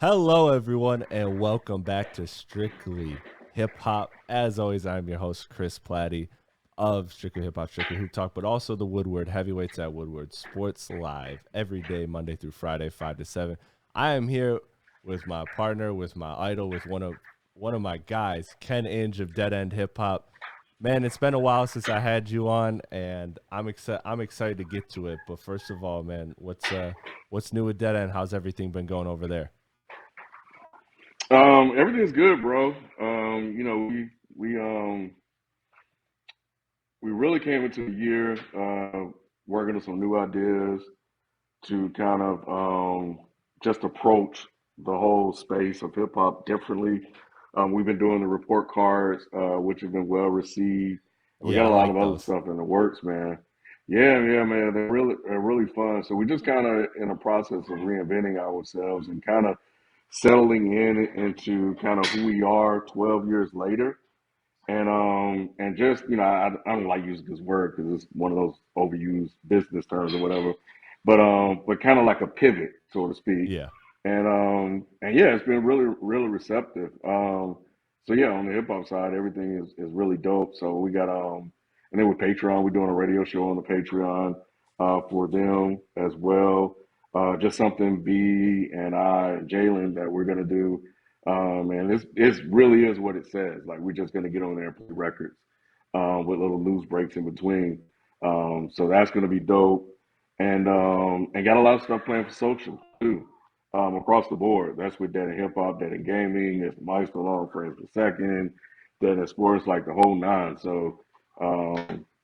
Hello, everyone, and welcome back to Strictly Hip Hop. As always, I'm your host, Chris Platte of Strictly Hip Hop, Strictly Hoop Talk, but also the Woodward Heavyweights at Woodward Sports Live every day, Monday through Friday, 5 to 7. I am here with my partner, with my idol, with one of my guys, Ken Inge of Dead End Hip Hop. Man, it's been a while since I had you on, and I'm excited to get to it. But first of all, man, what's new with Dead End? How's everything been going over there? Everything's good, bro. We we really came into the year working on some new ideas to kind of just approach the whole space of hip hop differently. We've been doing the report cards, which have been well received. We Yeah, got I a lot of like other those. stuff in the works, man. Yeah, man. They're really fun. So we're just kind of in a process of reinventing ourselves and kind of settling in into kind of who we are 12 years later. And just, I don't like using this word because it's one of those overused business terms or whatever, but kind of like a pivot, so to speak. Yeah. And yeah, it's been really receptive. So yeah, on the hip hop side, everything is really dope. So we got and then with Patreon, we're doing a radio show on the Patreon for them as well. Just something B and I and Jalen that we're gonna do. And it's really is what it says. Like we're just gonna get on there and play records with little news breaks in between. So that's gonna be dope. And got a lot of stuff planned for social too, across the board. That's with Dead and Hip Hop, Dead and Gaming, there's Mike Stallone, Friends for Second, Dead and Sports, like the whole nine. So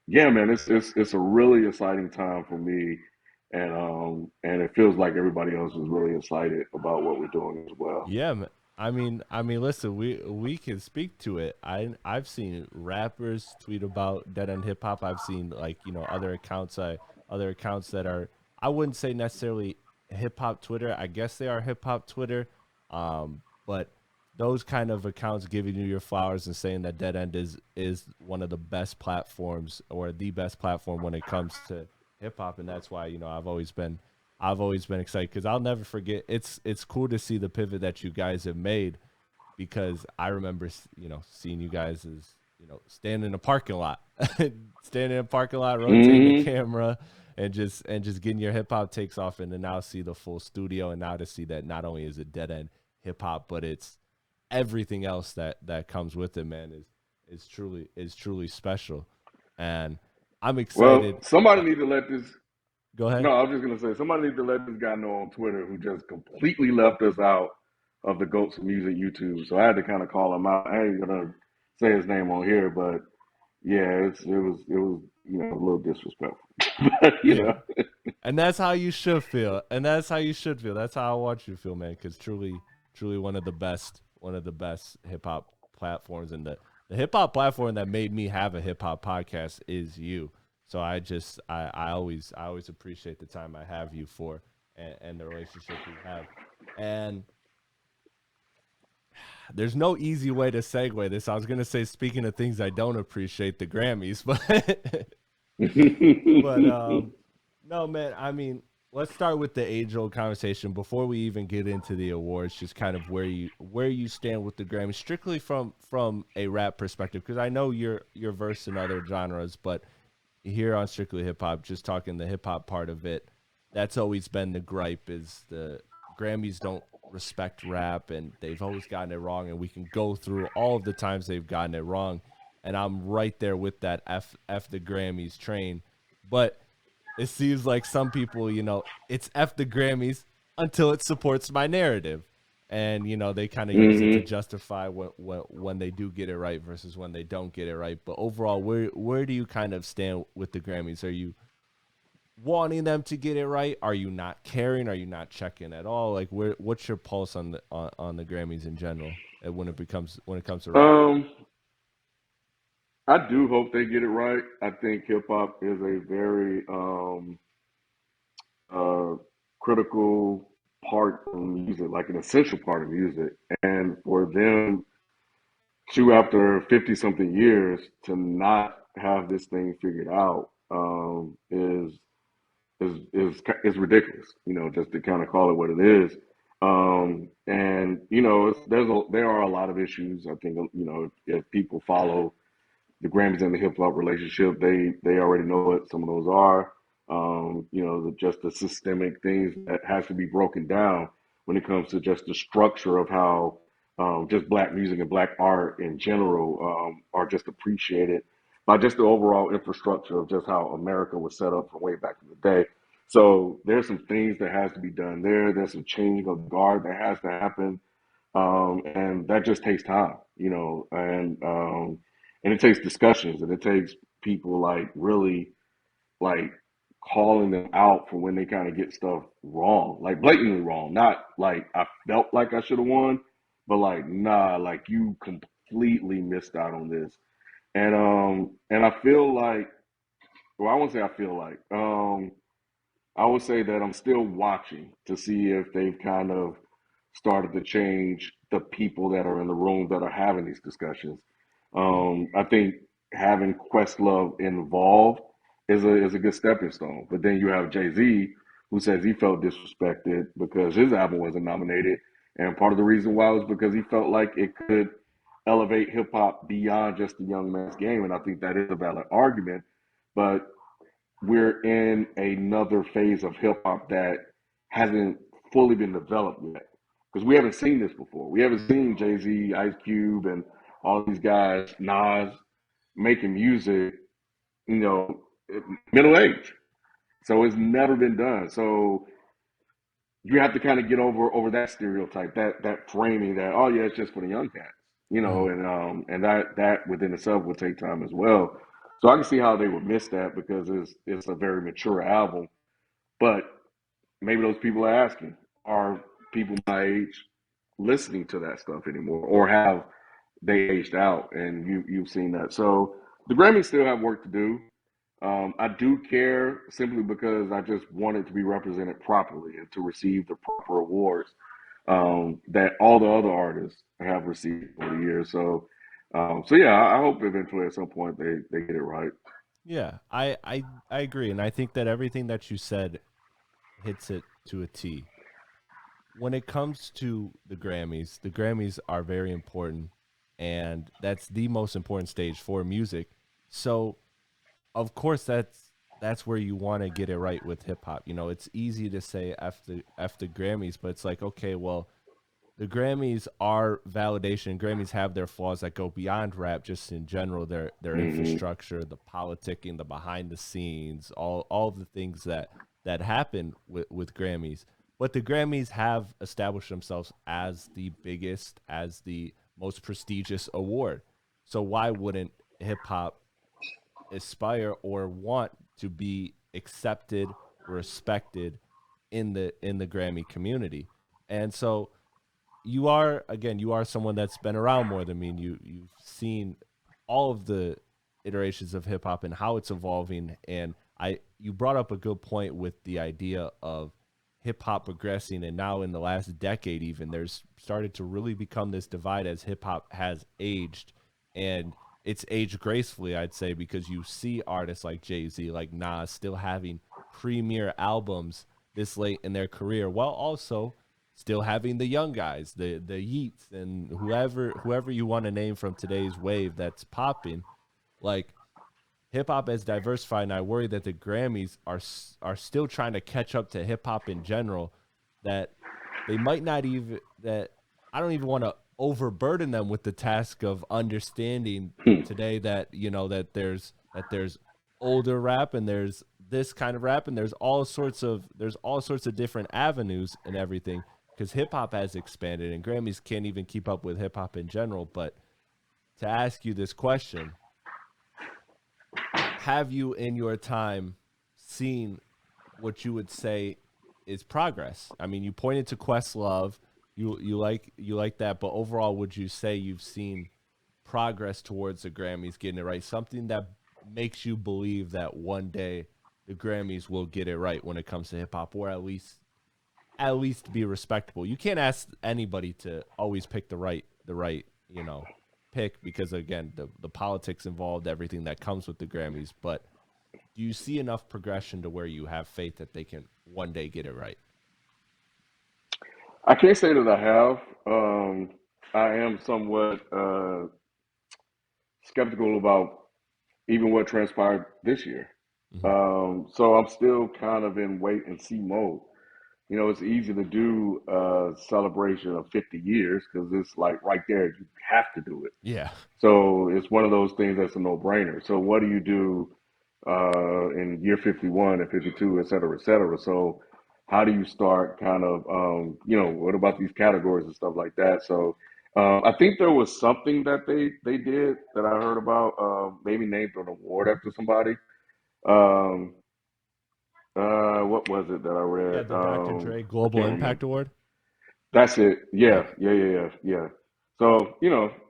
yeah, man, it's a really exciting time for me, and it feels like everybody else is really excited about what we're doing as well. Yeah, I mean, listen, we can speak to it. I've seen rappers tweet about Dead End Hip Hop. I've seen other accounts that are, I wouldn't say necessarily hip hop Twitter. I guess they are hip hop Twitter. But those kind of accounts giving you your flowers and saying that Dead End is one of the best platforms or the best platform when it comes to hip hop, and that's why I've always been excited because I'll never forget. It's cool to see the pivot that you guys have made because I remember seeing you guys as standing in a parking lot, standing in a parking lot, rotating the Hmm. camera, and just getting your hip hop takes off, and to now see the full studio, and now to see that not only is it Dead End Hip Hop, but it's everything else that comes with it, man, is truly special, and I'm Well, excited. somebody Uh, need to let this. Go No, ahead. I was just gonna say somebody need to let this guy know on Twitter who just completely left us out of the Goats of Music YouTube. So I had to kind of call him out. I ain't gonna say his name on here, but yeah, it was a little disrespectful. But Yeah, and that's how you should feel. And that's how you should feel. That's how I want you to feel, man. Because truly one of the best hip hop platforms, and the hip hop platform that made me have a hip hop podcast is you. So I always appreciate the time I have you for, and the relationship we have. And there's no easy way to segue this. I was gonna say, speaking of things I don't appreciate, the Grammys, but but no, man. I mean, let's start with the age old conversation before we even get into the awards. Just kind of where you stand with the Grammys, strictly from a rap perspective, because I know you're versed in other genres, but here on Strictly Hip Hop, just talking the hip hop part of it, that's always been the gripe is the Grammys don't respect rap and they've always gotten it wrong, and we can go through all of the times they've gotten it wrong, and I'm right there with that F the Grammys train. But it seems like some people, it's F the Grammys until it supports my narrative. And, they kind of use it to Hmm. justify when they do get it right versus when they don't get it right. But overall, where do you kind of stand with the Grammys? Are you wanting them to get it right? Are you not caring? Are you not checking at all? Like, what's your pulse on the Grammys in general when it comes to rap? Um, I do hope they get it right. I think hip hop is a very uh, critical part of music, like an essential part of music. And for them to, after 50 something years, to not have this thing figured out is ridiculous. Just to kind of call it what it is. And there are a lot of issues. I think if people follow the Grammys and the hip hop relationship, they already know what some of those are. Just the systemic things that has to be broken down when it comes to just the structure of how just black music and black art in general are just appreciated by just the overall infrastructure of just how America was set up from way back in the day. So there's some things that has to be done there. There's some changing of the guard that has to happen, and that just takes time, and it takes discussions, and it takes people like really like calling them out for when they kind of get stuff wrong, like blatantly wrong. Not like I felt like I should have won, but like nah, like you completely missed out on this. And I feel like, well, I won't say I feel like, I would say that I'm still watching to see if they've kind of started to change the people that are in the room that are having these discussions. I think having Questlove involved is a good stepping stone. But then you have Jay Z, who says he felt disrespected because his album wasn't nominated, and part of the reason why was because he felt like it could elevate hip hop beyond just the young man's game, and I think that is a valid argument. But we're in another phase of hip hop that hasn't fully been developed yet because we haven't seen this before. We haven't seen Jay Z, Ice Cube, and all these guys, Nas, making music, you know, middle age. So it's never been done. So you have to kind of get over that stereotype, that framing that, oh yeah, it's just for the young cats, Mhm. and that within itself will take time as well. So I can see how they would miss that because it's a very mature album. But maybe those people are asking, are people my age listening to that stuff anymore, or have they aged out? And you've seen that. So the Grammys still have work to do. I do care simply because I just want it to be represented properly and to receive the proper awards that all the other artists have received over the years. So yeah, I hope eventually at some point they get it right. Yeah, I agree, and I think that everything that you said hits it to a T. When it comes to the Grammys are very important, and that's the most important stage for music. So, of course, that's where you want to get it right with hip hop. You know, it's easy to say f the Grammys, but it's like, okay, well, the Grammys are validation. Grammys have their flaws that go beyond rap, just in general, their Hmm. infrastructure, the politicking, the behind the scenes, all of the things that happen with Grammys. But the Grammys have established themselves as the biggest, as the most prestigious award. So why wouldn't hip hop aspire or want to be accepted, respected in the Grammy community? And so you are someone that's been around more than me, and you've seen all of the iterations of hip hop and how it's evolving. And I you brought up a good point with the idea of hip hop progressing, and now in the last decade even there's started to really become this divide as hip hop has aged, and it's aged gracefully, I'd say, because you see artists like Jay-Z, like Nas, still having premier albums this late in their career, while also still having the young guys, the Yeats and whoever you want to name from today's wave that's popping. Like, hip hop has diversified, and I worry that the Grammys are still trying to catch up to hip hop in general. That they might not even that I don't even want to overburden them with the task of understanding today that that there's older rap, and there's this kind of rap, and there's all sorts of different avenues and everything, because hip hop has expanded and Grammys can't even keep up with hip hop in general. But to ask you this question, have you in your time seen what you would say is progress? I mean, you pointed to Questlove, you like that, but overall, would you say you've seen progress towards the Grammys getting it right? Something that makes you believe that one day the Grammys will get it right when it comes to hip hop, or at least be respectable. You can't ask anybody to always pick the right, pick, because again, the politics involved, everything that comes with the Grammys, but do you see enough progression to where you have faith that they can one day get it right? I can't say that I have. I am somewhat skeptical about even what transpired this year. Hmm. So I'm still kind of in wait and see mode. You know, it's easy to do a celebration of 50 years because it's like right there, you have to do it. Yeah. So it's one of those things that's a no-brainer. So what do you do in year 51 and 52, et cetera, et cetera? So how do you start kind of, what about these categories and stuff like that? So I think there was something that they did that I heard about, maybe named an award after somebody. Um, what was it that I Yeah, read? the Dr. Dre I Global can't Impact remember. Award. That's it. Yep. Yeah. So,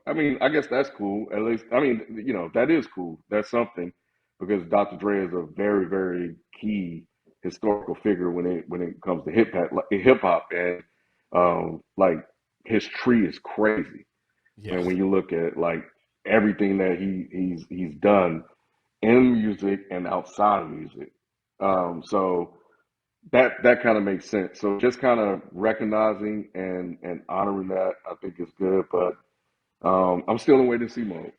I mean, I guess that's cool. At least, I mean, that is cool. That's something because Dr. Dre is a very, very key historical figure when it comes to hip hop, and like his tree is crazy. Yeah. And when you look at like everything that he's done in music and outside of music, so that kind of makes sense. So just kind of recognizing and honoring that, I think is good. But I'm still in wait and see mode.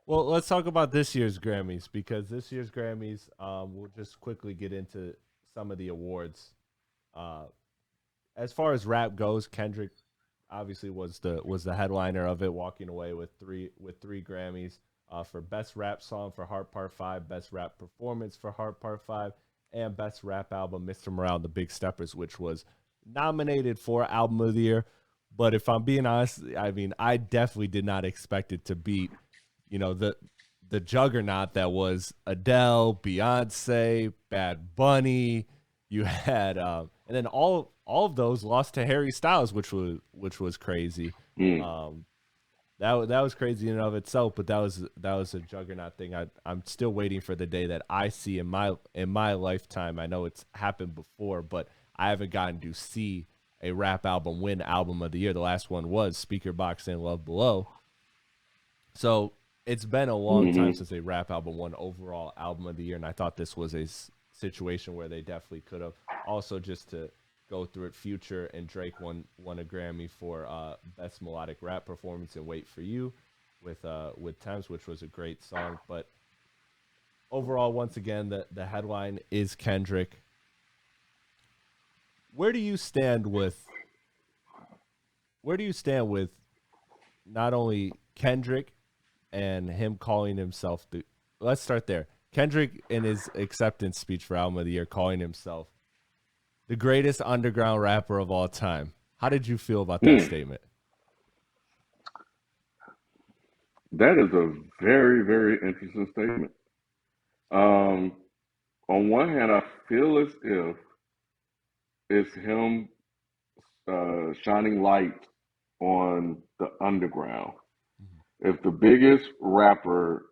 Well, let's talk about this year's Grammys because this year's Grammys, we'll just quickly get into some of the awards. Uh, as far as rap goes, Kendrick obviously was the headliner of it, walking away with three Grammys for best rap song for Heart Part Five, best rap performance for Heart Part Five, and best rap album Mr. Morale and the Big Steppers, which was nominated for Album of the Year. But if I'm being honest, I mean I definitely did not expect it to beat, the juggernaut that was Adele, Beyonce, Bad Bunny. You had and then all of those lost to Harry Styles, which was crazy. Mm. Um, that was crazy in and of itself, but that was a juggernaut thing. I'm still waiting for the day that I see in my lifetime. I know it's happened before, but I haven't gotten to see a rap album win album of the year. The last one was Speaker Box and Love Below. So it's been a long time Hmm. since a rap album won overall album of the year, and I thought this was a situation where they definitely could have. Also, just to go through it, Future and Drake won a Grammy for best melodic rap performance in "Wait for You" with Thames, which was a great song. But overall, once again, the headline is Kendrick. Where do you stand with where do you stand with not only Kendrick and him calling himself the let's start there. Kendrick in his acceptance speech for album of the year calling himself the greatest underground rapper of all time. How did you feel about that Mm. statement? That is a very, very interesting statement. Um, on one hand, I feel as if it's him shining light on the underground. If the biggest rapper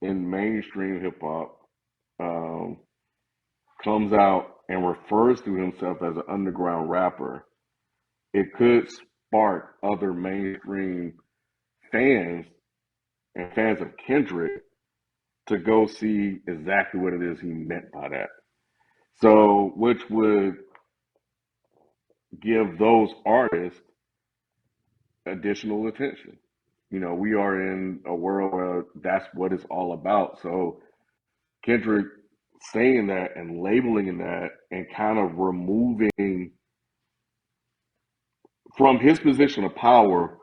in mainstream hip hop um, comes out and refers to himself as an underground rapper, it could spark other mainstream fans and fans of Kendrick to go see exactly what it is he meant by that. So, which would give those artists additional attention. You know, we are in a world where that's what it's all about. So, Kendrick saying that and labeling that and kind of removing from his position of power,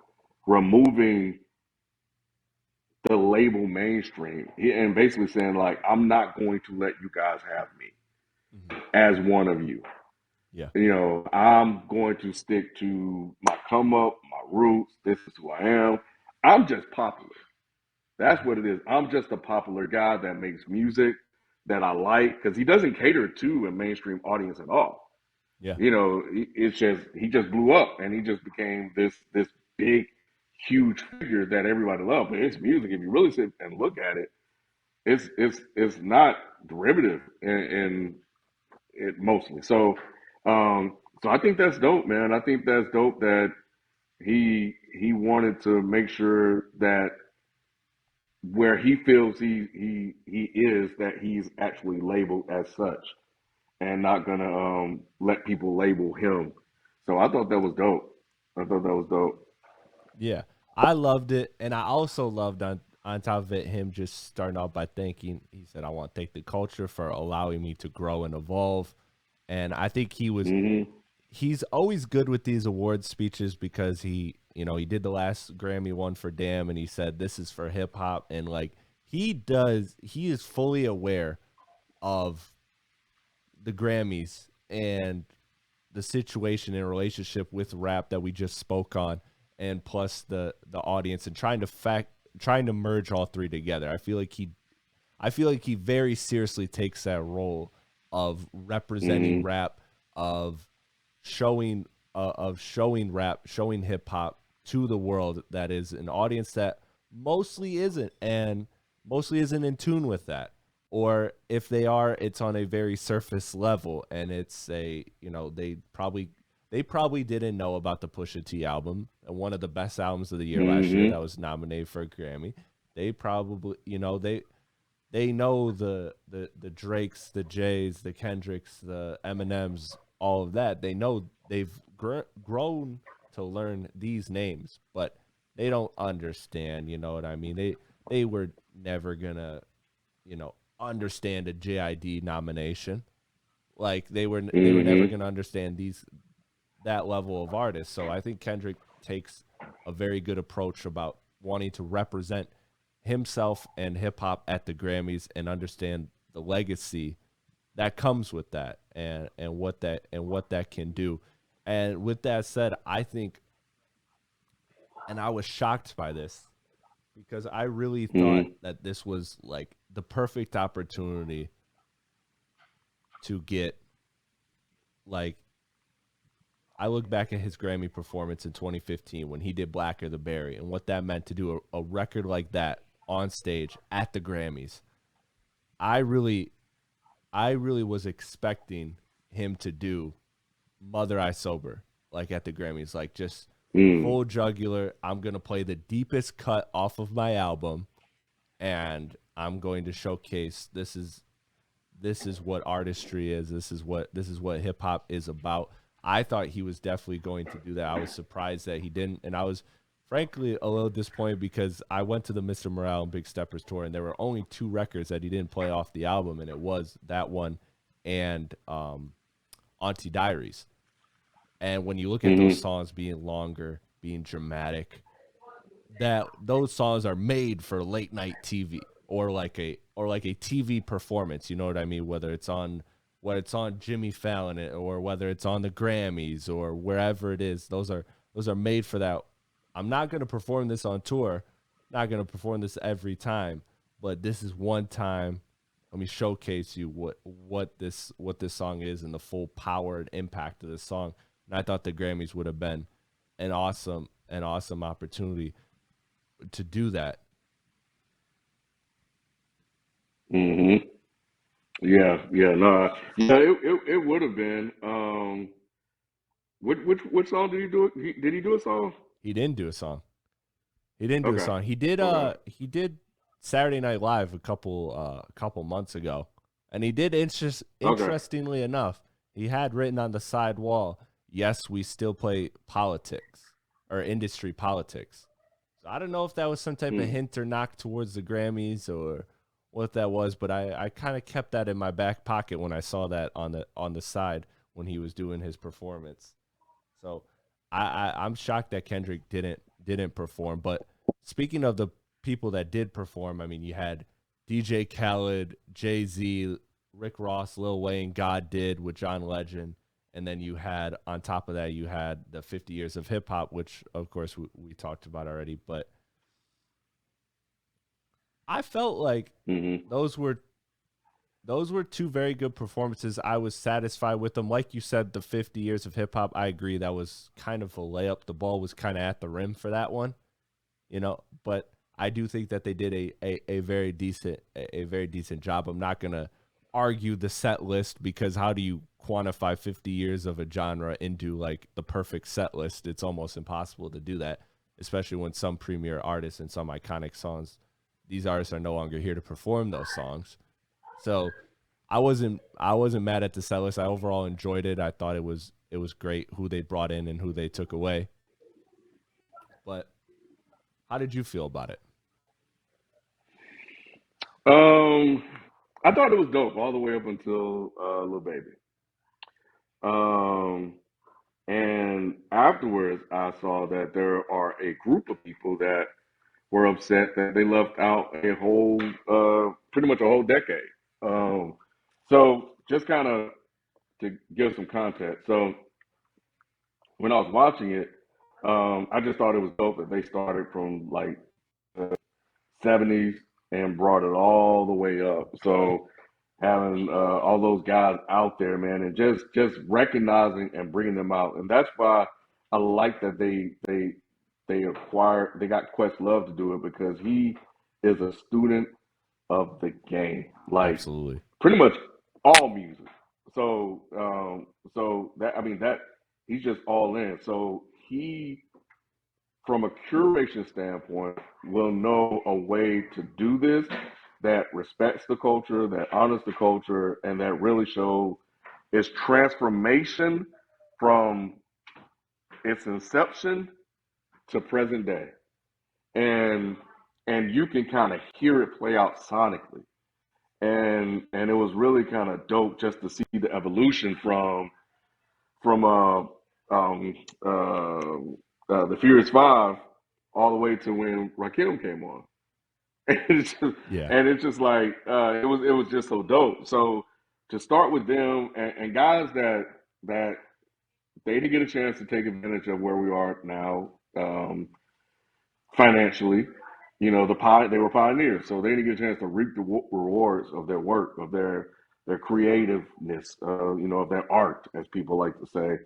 removing the label mainstream and basically saying like, I'm not going to let you guys have me Mm-hmm. as one of you. Yeah. You know, I'm going to stick to my come up, my roots. This is who I am. I'm just popular. That's Mm-hmm. what it is. I'm just a popular guy that makes music that I like because he doesn't cater to a mainstream audience at all. Yeah. You know, it's just he just blew up and he just became this big, huge figure that everybody loved. But his music, if you really sit and look at it, it's not derivative in it mostly. So I think that's dope, man. I think that's dope that he wanted to make sure that where he feels he is that he's actually labeled as such and not gonna let people label him. So I thought that was dope. I thought that was dope. Yeah, I loved it, and I also loved on top of it him just starting off by thanking. He said, "I want to thank the culture for allowing me to grow and evolve." And I think Hmm. he's always good with these award speeches because he did the last Grammy one for Damn, and he said this is for hip hop, and like he is fully aware of the Grammys and the situation and relationship with rap that we just spoke on, and plus the audience, and trying to merge all three together. I feel like he very seriously takes that role of representing Hmm. rap, of showing showing rap, showing hip hop to the world that is an audience that mostly isn't and mostly isn't in tune with that. Or if they are, it's on a very surface level, and it's they probably didn't know about the Pusha T album, and one of the best albums of the year last year that Hmm. was nominated for a Grammy. They probably, they know the Drakes, the Jays, the Kendricks, the Eminems, all of that. They know grown to learn these names, but they don't understand. You know what I mean? They were never gonna understand a JID nomination. Like they were never Hmm. gonna understand that level of artist. So I think Kendrick takes a very good approach about wanting to represent himself and hip hop at the Grammys and understand the legacy that comes with that, and what that can do. And with that said, I think, and I was shocked by this because I really thought Hmm. that this was like the perfect opportunity to get, like, I look back at his Grammy performance in 2015 when he did Blacker the Berry, and what that meant to do a record like that on stage at the Grammys. I really I really was expecting him to do Mother I Sober, like at the Grammys, like just Hmm. full jugular. I'm gonna play the deepest cut off of my album, and I'm going to showcase this is what artistry is. This is what hip hop is about. I thought he was definitely going to do that. I was surprised that he didn't, and I was frankly a little disappointed because I went to the Mr. Morale and Big Steppers tour, and there were only two records that he didn't play off the album, and it was that one and Auntie Diaries. And when you look at those Hmm. songs being longer, being dramatic, that those songs are made for late night TV or like a TV performance. You know what I mean? Whether it's on Jimmy Fallon or whether it's on the Grammys or wherever it is, those are made for that. I'm not going to perform this on tour. Not going to perform this every time, but this is one time. Let me showcase you what this song is and the full power and impact of this song. And I thought the Grammys would have been an awesome opportunity to do that. Hmm. Yeah, yeah, no, yeah, it would have been. Which song did he do? Did he do a song? He didn't do a song. He didn't do a Okay, song. okay. He did Saturday Night Live a couple months ago. And he did Okay. interestingly enough, he had written on the side wall, "Yes, we still play politics or industry politics." So I don't know if that was some type of Hmm. hint or knock towards the Grammys or what that was, but I kind of kept that in my back pocket when I saw that on the side when he was doing his performance. So I'm shocked that Kendrick didn't perform. But speaking of the people that did perform, I mean, you had DJ Khaled, Jay Z, Rick Ross, Lil Wayne, God did with John Legend, and then you had on top of that you had the 50 years of hip hop, which of course we talked about already. But I felt like Hmm. those were those were two very good performances. I was satisfied with them. Like you said, the 50 years of hip hop, I agree. That was kind of a layup. The ball was kind of at the rim for that one, but I do think that they did a very decent job. I'm not going to argue the set list because how do you quantify 50 years of a genre into like the perfect set list? It's almost impossible to do that, especially when some premier artists and some iconic songs, these artists are no longer here to perform those songs. So I wasn't mad at the set list. I overall enjoyed it. I thought it was great who they brought in and who they took away. But how did you feel about it? Um, I thought it was dope all the way up until Lil Baby. Um, and afterwards, I saw that there are a group of people that were upset that they left out a whole, pretty much a whole decade. Um, so just kind of to give some context. So when I was watching it, I just thought it was dope that they started from like the 70s and brought it all the way up. So having all those guys out there, man, and just recognizing and bringing them out, and that's why I like that they got Questlove to do it because he is a student of the game, like Absolutely. pretty much all music. So that I mean that he's just all in. So he, from a curation standpoint, will know a way to do this that respects the culture, that honors the culture, and that really shows its transformation from its inception to present day. And and you can kind of hear it play out sonically. And it was really kind of dope just to see the evolution from um the Furious Five all the way to when Rakim came on. And it's just, Yeah. and it's just like it was just so dope. So to start with them and guys that they didn't get a chance to take advantage of where we are now, financially. You know, they were pioneers, so they didn't get a chance to reap the rewards of their work, of their creativeness, of their art, as people like to say.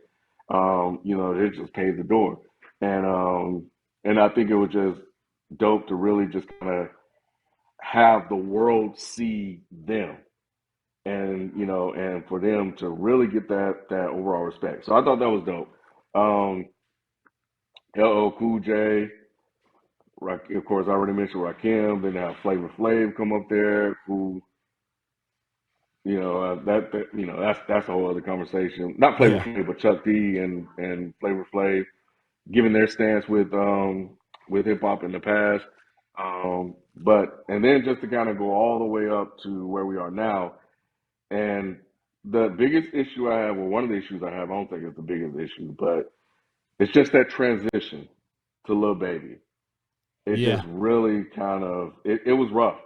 They just paved the door, and I think it was just dope to really just kind of have the world see them, and for them to really get that overall respect. So I thought that was dope. Um, LL Cool J, of course, I already mentioned Rakim. Then they have Flavor Flav come up there, who that's a whole other conversation. Not Flavor Yeah. Flav, but Chuck D and Flavor Flav giving their stance with hip hop in the past. But and then just to kind of go all the way up to where we are now, and the biggest issue I have, well, one of the issues I have, I don't think it's the biggest issue, but it's just that transition to Lil Baby. It just Yeah. really kind of it was rough.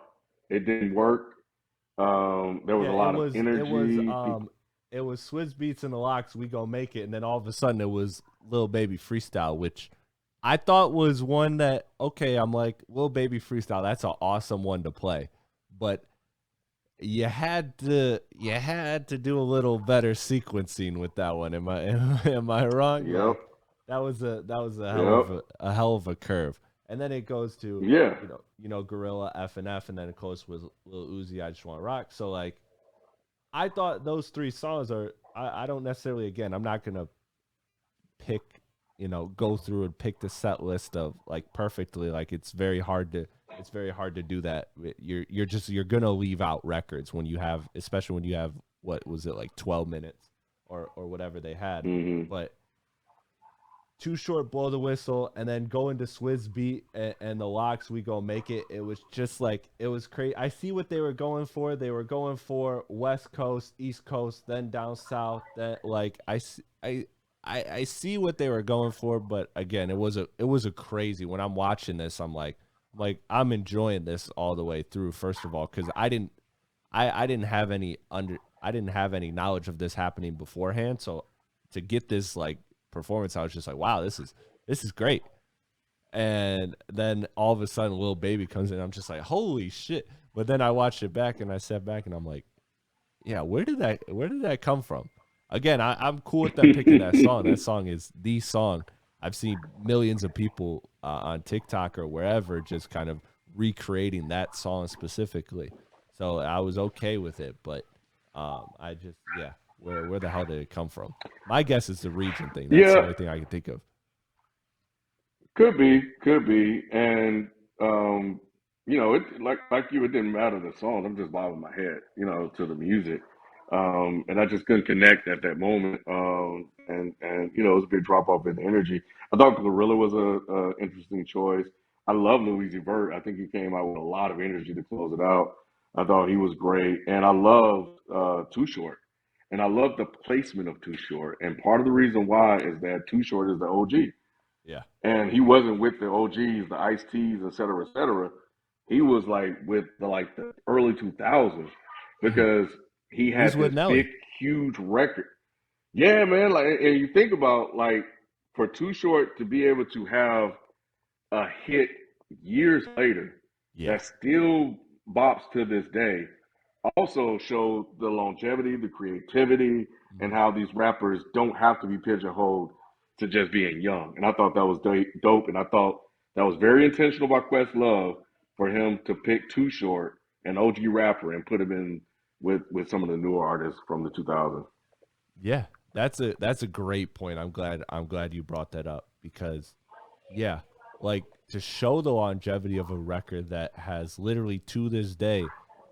It didn't work. There was Yeah, a it lot of was it was energy. um People, it was Swizz Beats and the Locks, We Go Make It, and then all of a sudden it was Lil Baby Freestyle, which I thought was one that, okay, I'm like, Lil Baby Freestyle, that's an awesome one to play. But you had to do a little better sequencing with that one. Am I wrong? yep, Like that was a hell yep, of a curve. And then it goes to yeah, Gorilla F, and then it goes with Lil Uzi, I Just Want to Rock. So like I thought those three songs are. I don't necessarily. Again, I'm not gonna pick. Go through and pick the set list of like perfectly. Like it's very hard to. It's very hard to do that. You're gonna leave out records when you have, especially when you have, what was it, like 12 minutes or whatever they had. hmm, But Too Short, Blow the Whistle, and then go into Swizz Beat and the Locks, We Go Make It. It was just like, it was crazy. I see what they were going for. They were going for West Coast, East Coast, then down south. That like I see what they were going for, but again, it was a crazy. When I'm watching this, I'm enjoying this all the way through. First of all, because I didn't have any knowledge of this happening beforehand, so to get this like performance, I was just like, wow, this is great. And then all of a sudden, Lil Baby comes in. I'm just like, holy shit! But then I watched it back and I sat back and I'm like, yeah, where did that come from? Again, I'm cool with them picking that song. That song is the song. I've seen millions of people on TikTok or wherever just kind of recreating that song specifically. So I was okay with it, but I just, yeah, where the hell did it come from? My guess is the region thing. That's the yeah. only thing I can think of. Could be, and um, it like you, it didn't matter the songs. I'm just bobbing my head, to the music, and I just couldn't connect at that moment. And it was a big drop off in energy. I thought Gorilla was a interesting choice. I love Louis Vert. I think he came out with a lot of energy to close it out. I thought he was great, and I loved Too Short, and I love the placement of Too Short. And part of the reason why is that Too Short is the OG. Yeah. And he wasn't with the OGs, the Ice T's, et cetera, et cetera. He was like with the early 2000s because he He was had with this big, Nelly. huge record. Yeah, man. Like, and you think about like for Too Short to be able to have a hit years later Yeah. that still bops to this day also showed the longevity, the creativity, and Mhm. how these rappers don't have to be pigeonholed to just being young. And I thought that was dope. And I thought that was very intentional by Questlove for him to pick Too Short, an OG rapper, and put him in with some of the newer artists from the 2000s. Yeah. That's a great point. I'm glad you brought that up because yeah, like to show the longevity of a record that has literally to this day,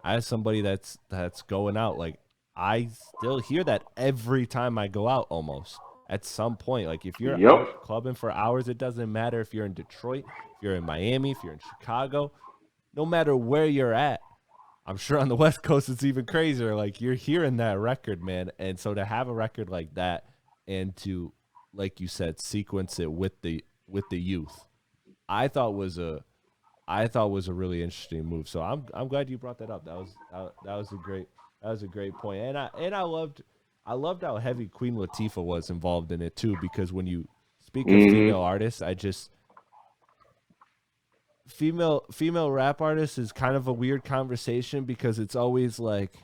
as somebody that's going out, like I still hear that every time I go out almost at some point. Like if you're Yep. out clubbing for hours, it doesn't matter if you're in Detroit, if you're in Miami, if you're in Chicago, no matter where you're at. I'm sure on the West Coast it's even crazier. Like you're hearing that record, man. And so to have a record like that and to, like you said, sequence it with the youth, I thought was a I thought was a really interesting move. So I'm glad you brought that up. That was a great point. And I loved how heavy Queen Latifah was involved in it too. Because when you speak of female Mm-hmm. artists, female rap artists is kind of a weird conversation because it's always like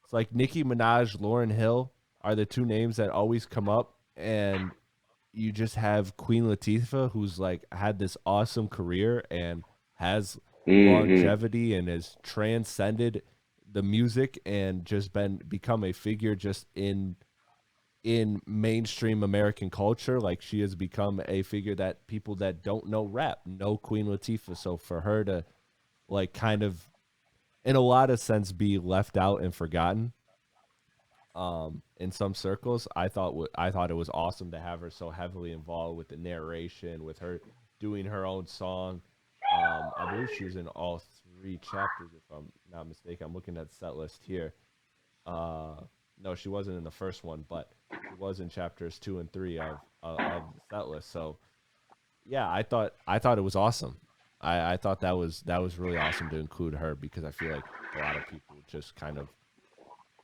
it's like Nicki Minaj, Lauren Hill are the two names that always come up, and you just have Queen Latifah, who's like had this awesome career and has Mm-hmm. longevity and has transcended the music and just become a figure just in mainstream American culture. Like she has become a figure that people that don't know rap know Queen Latifah. So for her to like kind of in a lot of sense be left out and forgotten in some circles, I thought it was awesome to have her so heavily involved with the narration, with her doing her own song. I believe she was in all three chapters, if I'm not mistaken. I'm looking at the set list here. Uh, no, she wasn't in the first one, but she was in chapters 2 and 3 of the set list. So yeah, I thought it was awesome. I thought that was really awesome to include her because I feel like a lot of people just kind of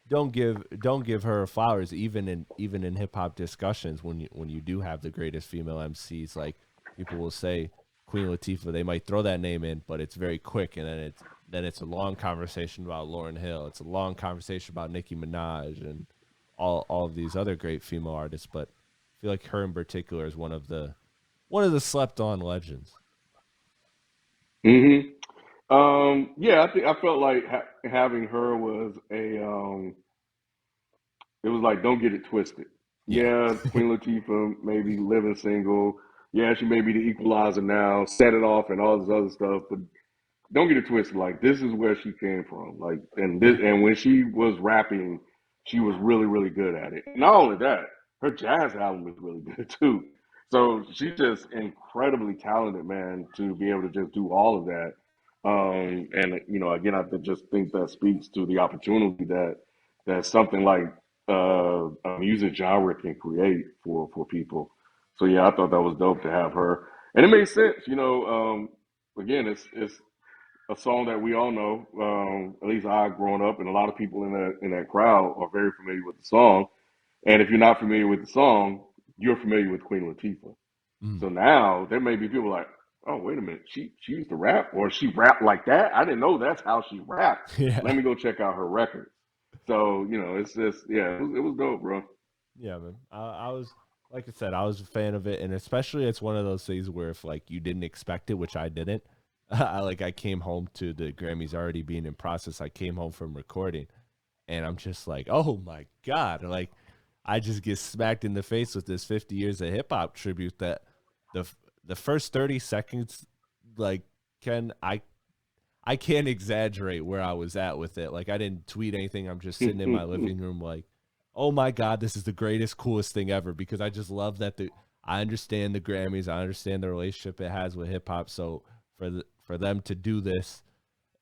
don't give her flowers even in hip hop discussions when you do have the greatest female MCs. Like people will say Queen Latifah, they might throw that name in, but it's very quick, and then it's a long conversation about Lauren Hill. It's a long conversation about Nicki Minaj and all of these other great female artists. But I feel like her in particular is one of the slept on legends. Mm-hmm. Yeah, I think I felt like having her was it was like don't get it twisted. Yeah. Yeah, Queen Latifah maybe living single. Yeah, she may be the equalizer now, set it off and all this other stuff, but don't get it twisted. Like this is where she came from. Like Yeah. and when she was rapping, she was really, really good at it. Not only that, her jazz album is really good too. So she's just incredibly talented, man, to be able to just do all of that. And again, just think that speaks to the opportunity that something like a music genre can create for people. So yeah, I thought that was dope to have her, and it made sense. Again, it's a song that we all know. At least I've grown up, and a lot of people in that crowd are very familiar with the song. And if you're not familiar with the song, you're familiar with Queen Latifah. Mm. So now there may be people like, oh, wait a minute, she used to rap, or she rapped like that. I didn't know that's how she rapped. Let Yeah. me go check out her records. So it's just yeah, it was dope, bro. Yeah, man. I was like I said, I was a fan of it, and especially it's one of those things where if like you didn't expect it, which I didn't. I came home to the Grammys already being in process. I came home from recording, and I'm just like, oh my god! Like I just get smacked in the face with this 50 years of hip hop tribute that the the first 30 seconds like Ken, I can't exaggerate where I was at with it. Like I didn't tweet anything. I'm just sitting in my living room like, oh my God, this is the greatest, coolest thing ever, because I just love that I understand the Grammys, I understand the relationship it has with hip hop. So for them to do this,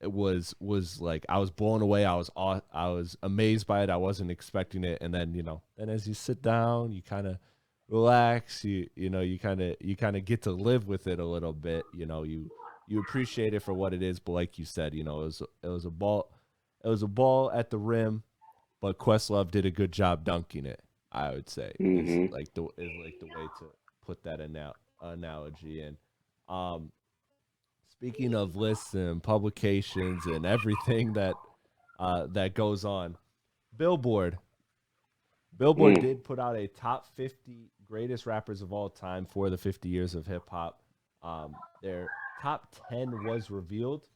it was like I was blown away. I was amazed by it. I wasn't expecting it. And then, then as you sit down, you kind of relax, you kind of get to live with it a little bit. You appreciate it for what it is, but like you said, it was a ball at the rim, but Questlove did a good job dunking it. I would say is Hmm. like the way to put that analogy. And speaking of lists and publications and everything that goes on, Billboard Billboard Mm. did put out a top 50 greatest rappers of all time for the 50 years of hip hop. Their top 10 was revealed.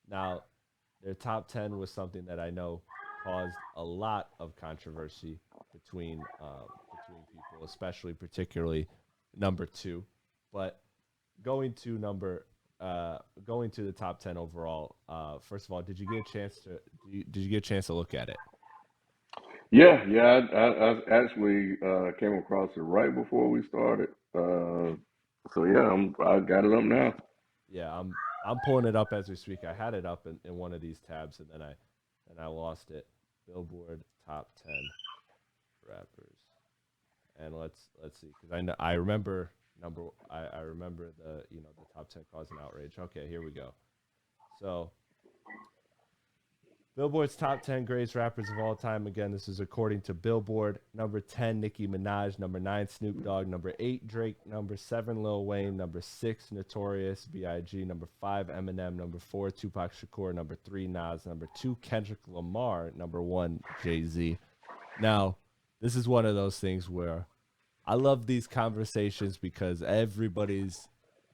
Now, their top 10 was something that I know caused a lot of controversy between people, especially particularly number two. But going to going to the top 10 overall. First of all, did you get a chance to did you get a chance to look at it? Yeah, yeah. I actually came across it right before we started. So yeah, I got it up now. Yeah, I'm pulling it up as we speak. I had it up in one of these tabs and then I lost it. Billboard top 10 rappers. And let's see, because I remember I remember the top 10 causing outrage. Okay, here we go. So Billboard's top 10 greatest rappers of all time. Again, this is according to Billboard. Number 10, Nicki Minaj. Number 9, Snoop Dogg. Number 8, Drake. Number 7, Lil Wayne. Number 6, Notorious B.I.G. Number 5, Eminem. Number 4, Tupac Shakur. Number 3, Nas. Number 2, Kendrick Lamar. Number 1, Jay-Z. Now, this is one of those things where I love these conversations because everybody's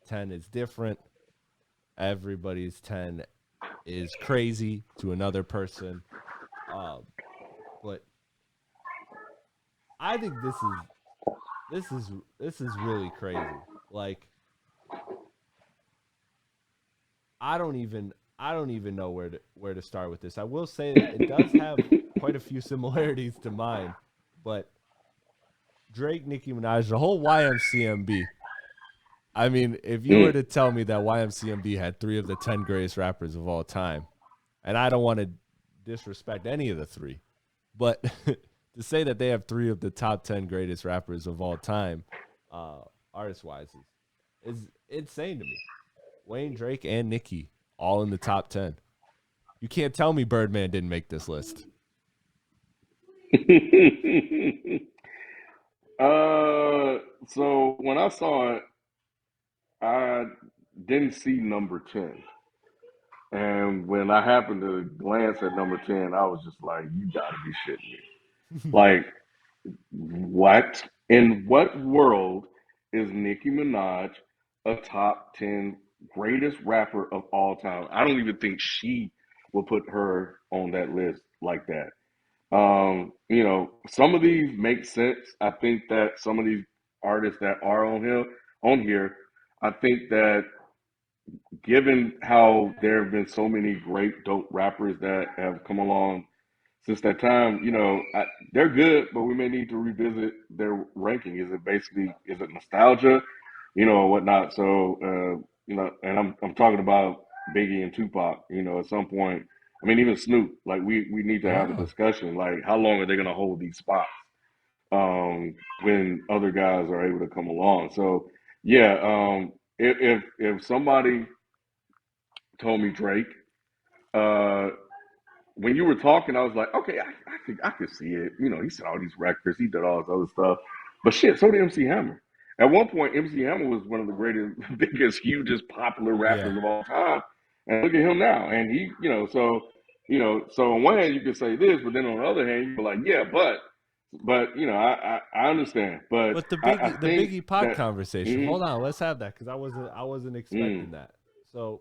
10 is different. Everybody's 10 is crazy to another person. Um, but I think this is really crazy. Like I don't even know where to start with this. I will say that it does have quite a few similarities to mine, but Drake, Nicki Minaj, the whole YMCMB. I mean, if you were Mm. to tell me that YMCMB had 3 of the 10 greatest rappers of all time, and I don't want to disrespect any of the 3, but to say that they have 3 of the top 10 greatest rappers of all time, uh, artist wise, is insane to me. Wayne, Drake, and Nicki all in the top 10. You can't tell me Birdman didn't make this list. So when I saw it, I didn't see number 10. And when I happened to glance at number 10, I was just like, you gotta be shitting me. Like, what? In what world is Nicki Minaj a top 10 greatest rapper of all time? I don't even think she will put her on that list like that. Some of these make sense. I think that some of these artists that are on here, I think that given how there have been so many great dope rappers that have come along since that time, they're good, but we may need to revisit their ranking. Is it nostalgia, or whatnot? So, and I'm talking about Biggie and Tupac. At some point, I mean, even Snoop. Like we need to have a Yeah. discussion. Like, how long are they going to hold these spots when other guys are able to come along? So, yeah, if somebody told me Drake. Uh, when you were talking, I was like, okay, I could see it. He said all these records, he did all this other stuff, but shit, so did MC Hammer. At one point, MC Hammer was one of the greatest, biggest, hugest, popular Yeah. rappers of all time, and look at him now. And he, so on one hand you could say this, but then on the other hand you're like, yeah, but I understand, but But the I Biggie the think Biggie Pac that. conversation. Mm, Hold on, let's have that because I wasn't mm. expecting that. So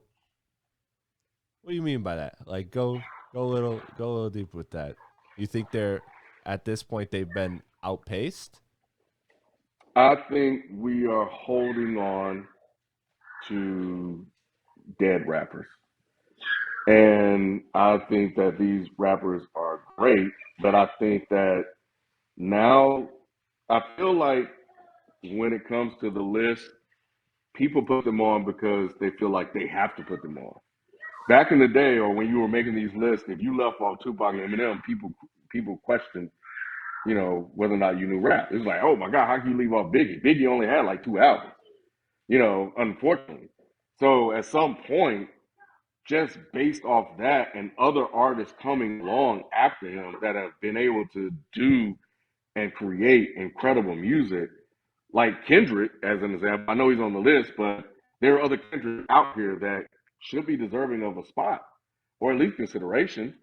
what do you mean by that? Like go a little deep with that. You think they're at this point they've been outpaced? I think we are holding on to dead rappers. And I think that these rappers are great, but I think that now I feel like when it comes to the list, people put them on because they feel like they have to put them on. Back in the day, or when you were making these lists, if you left off Tupac and Eminem, people questioned, whether or not you knew rap. It's like, oh my God, how can you leave off Biggie? Biggie only had like 2 albums, unfortunately. So at some point, just based off that and other artists coming along after him that have been able to do and create incredible music, like Kendrick, as an example. I know he's on the list, but there are other Kendrick out here that should be deserving of a spot or at least consideration.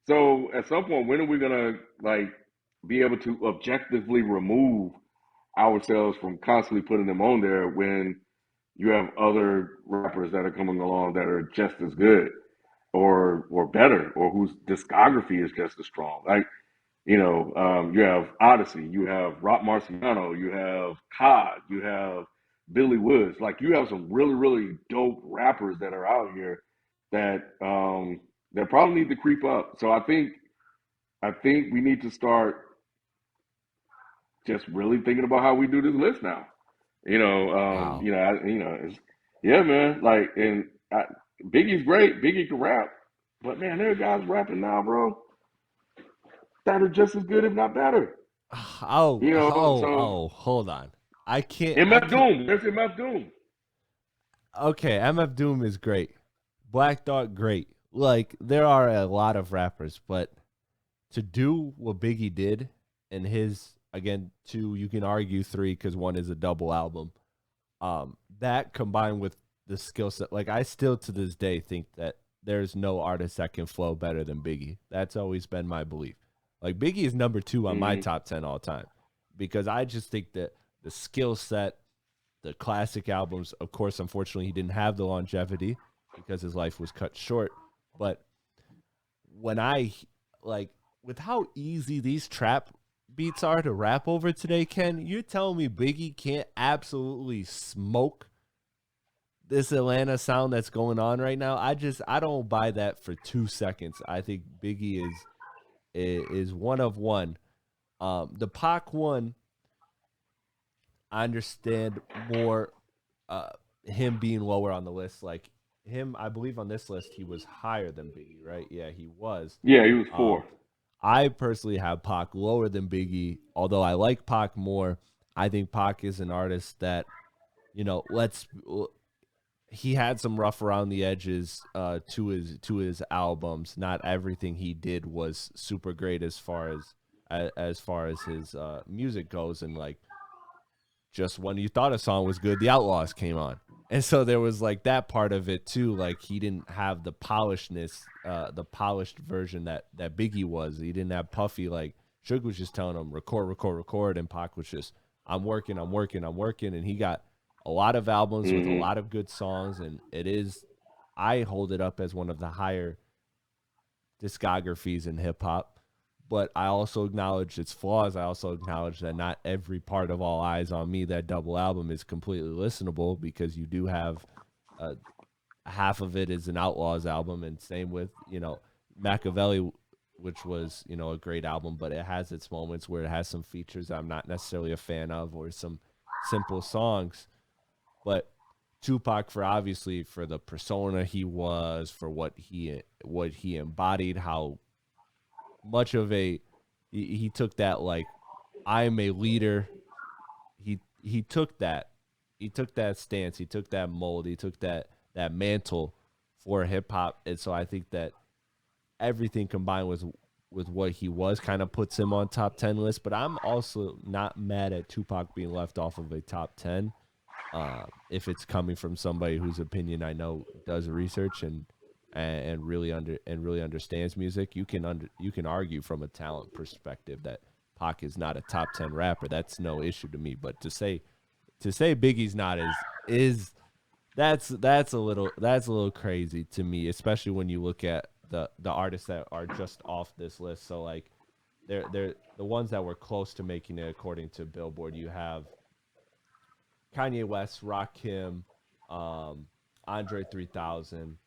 So at some point, when are we gonna be able to objectively remove ourselves from constantly putting them on there when you have other rappers that are coming along that are just as good or better, or whose discography is just as strong? You have Odyssey, you have Rock Marciano, you have Cod, you have Billy Woods. Like, you have some really, really dope rappers that are out here that probably need to creep up. So I think we need to start just really thinking about how we do this list now. Wow. Yeah, man. Biggie's great. Biggie can rap, but man, there are guys rapping now, bro, that are just as good, if not better. So Hold on. I MF can't. Doom. There's MF Doom. Okay, MF Doom is great. Black Thought, great. Like, there are a lot of rappers, but to do what Biggie did, and his, again, two, you can argue three because one is a double album. That combined with the skill set, like, I still to this day think that there's no artist that can flow better than Biggie. That's always been my belief. Like, Biggie is number 2 on my Mm-hmm. top 10 all time because I just think that the skill set, the classic albums, of course, unfortunately, he didn't have the longevity because his life was cut short. But when I, like, with how easy these trap beats are to rap over today, Ken, you're telling me Biggie can't absolutely smoke this Atlanta sound that's going on right now? I don't buy that for 2 seconds. I think Biggie is one of one. The Pac one, I understand more. Uh, him being lower on the list, like him, I believe on this list he was higher than Biggie, right? Yeah, he was. Yeah, he was Um, fourth. I personally have Pac lower than Biggie, although I like Pac more. I think Pac is an artist that, let's he had some rough around the edges to his albums. Not everything he did was super great as far as his music goes, and like just when you thought a song was good, the Outlaws came on. And so there was like that part of it too. Like, he didn't have the polishedness, the polished version that Biggie was. He didn't have Puffy. Like, Suge was just telling him record, record, record, and Pac was just, I'm working, I'm working, I'm working. And he got a lot of albums with a Mm-hmm. lot of good songs, and I hold it up as one of the higher discographies in hip hop. But I also acknowledge its flaws. I also acknowledge that not every part of All Eyes on Me, that double album, is completely listenable, because you do have uh, half of it is an Outlaws album, and same with Machiavelli, which was a great album, but it has its moments where it has some features I'm not necessarily a fan of, or some simple songs. But Tupac, for the persona he was, for what he embodied, how much of he took that, like, I'm a leader. He took that stance, he took that mold, he took that mantle for hip hop. And so I think that everything combined with what he was kind of puts him on top 10 list. But I'm also not mad at Tupac being left off of a top 10, if it's coming from somebody whose opinion I know does research and really understands music. You can argue from a talent perspective that Pac is not a top 10 rapper. That's no issue to me. But to say Biggie's not is that's a little crazy to me, especially when you look at the artists that are just off this list. So, like, they're the ones that were close to making it according to Billboard. You have Kanye West, Rakim, Andre 3000,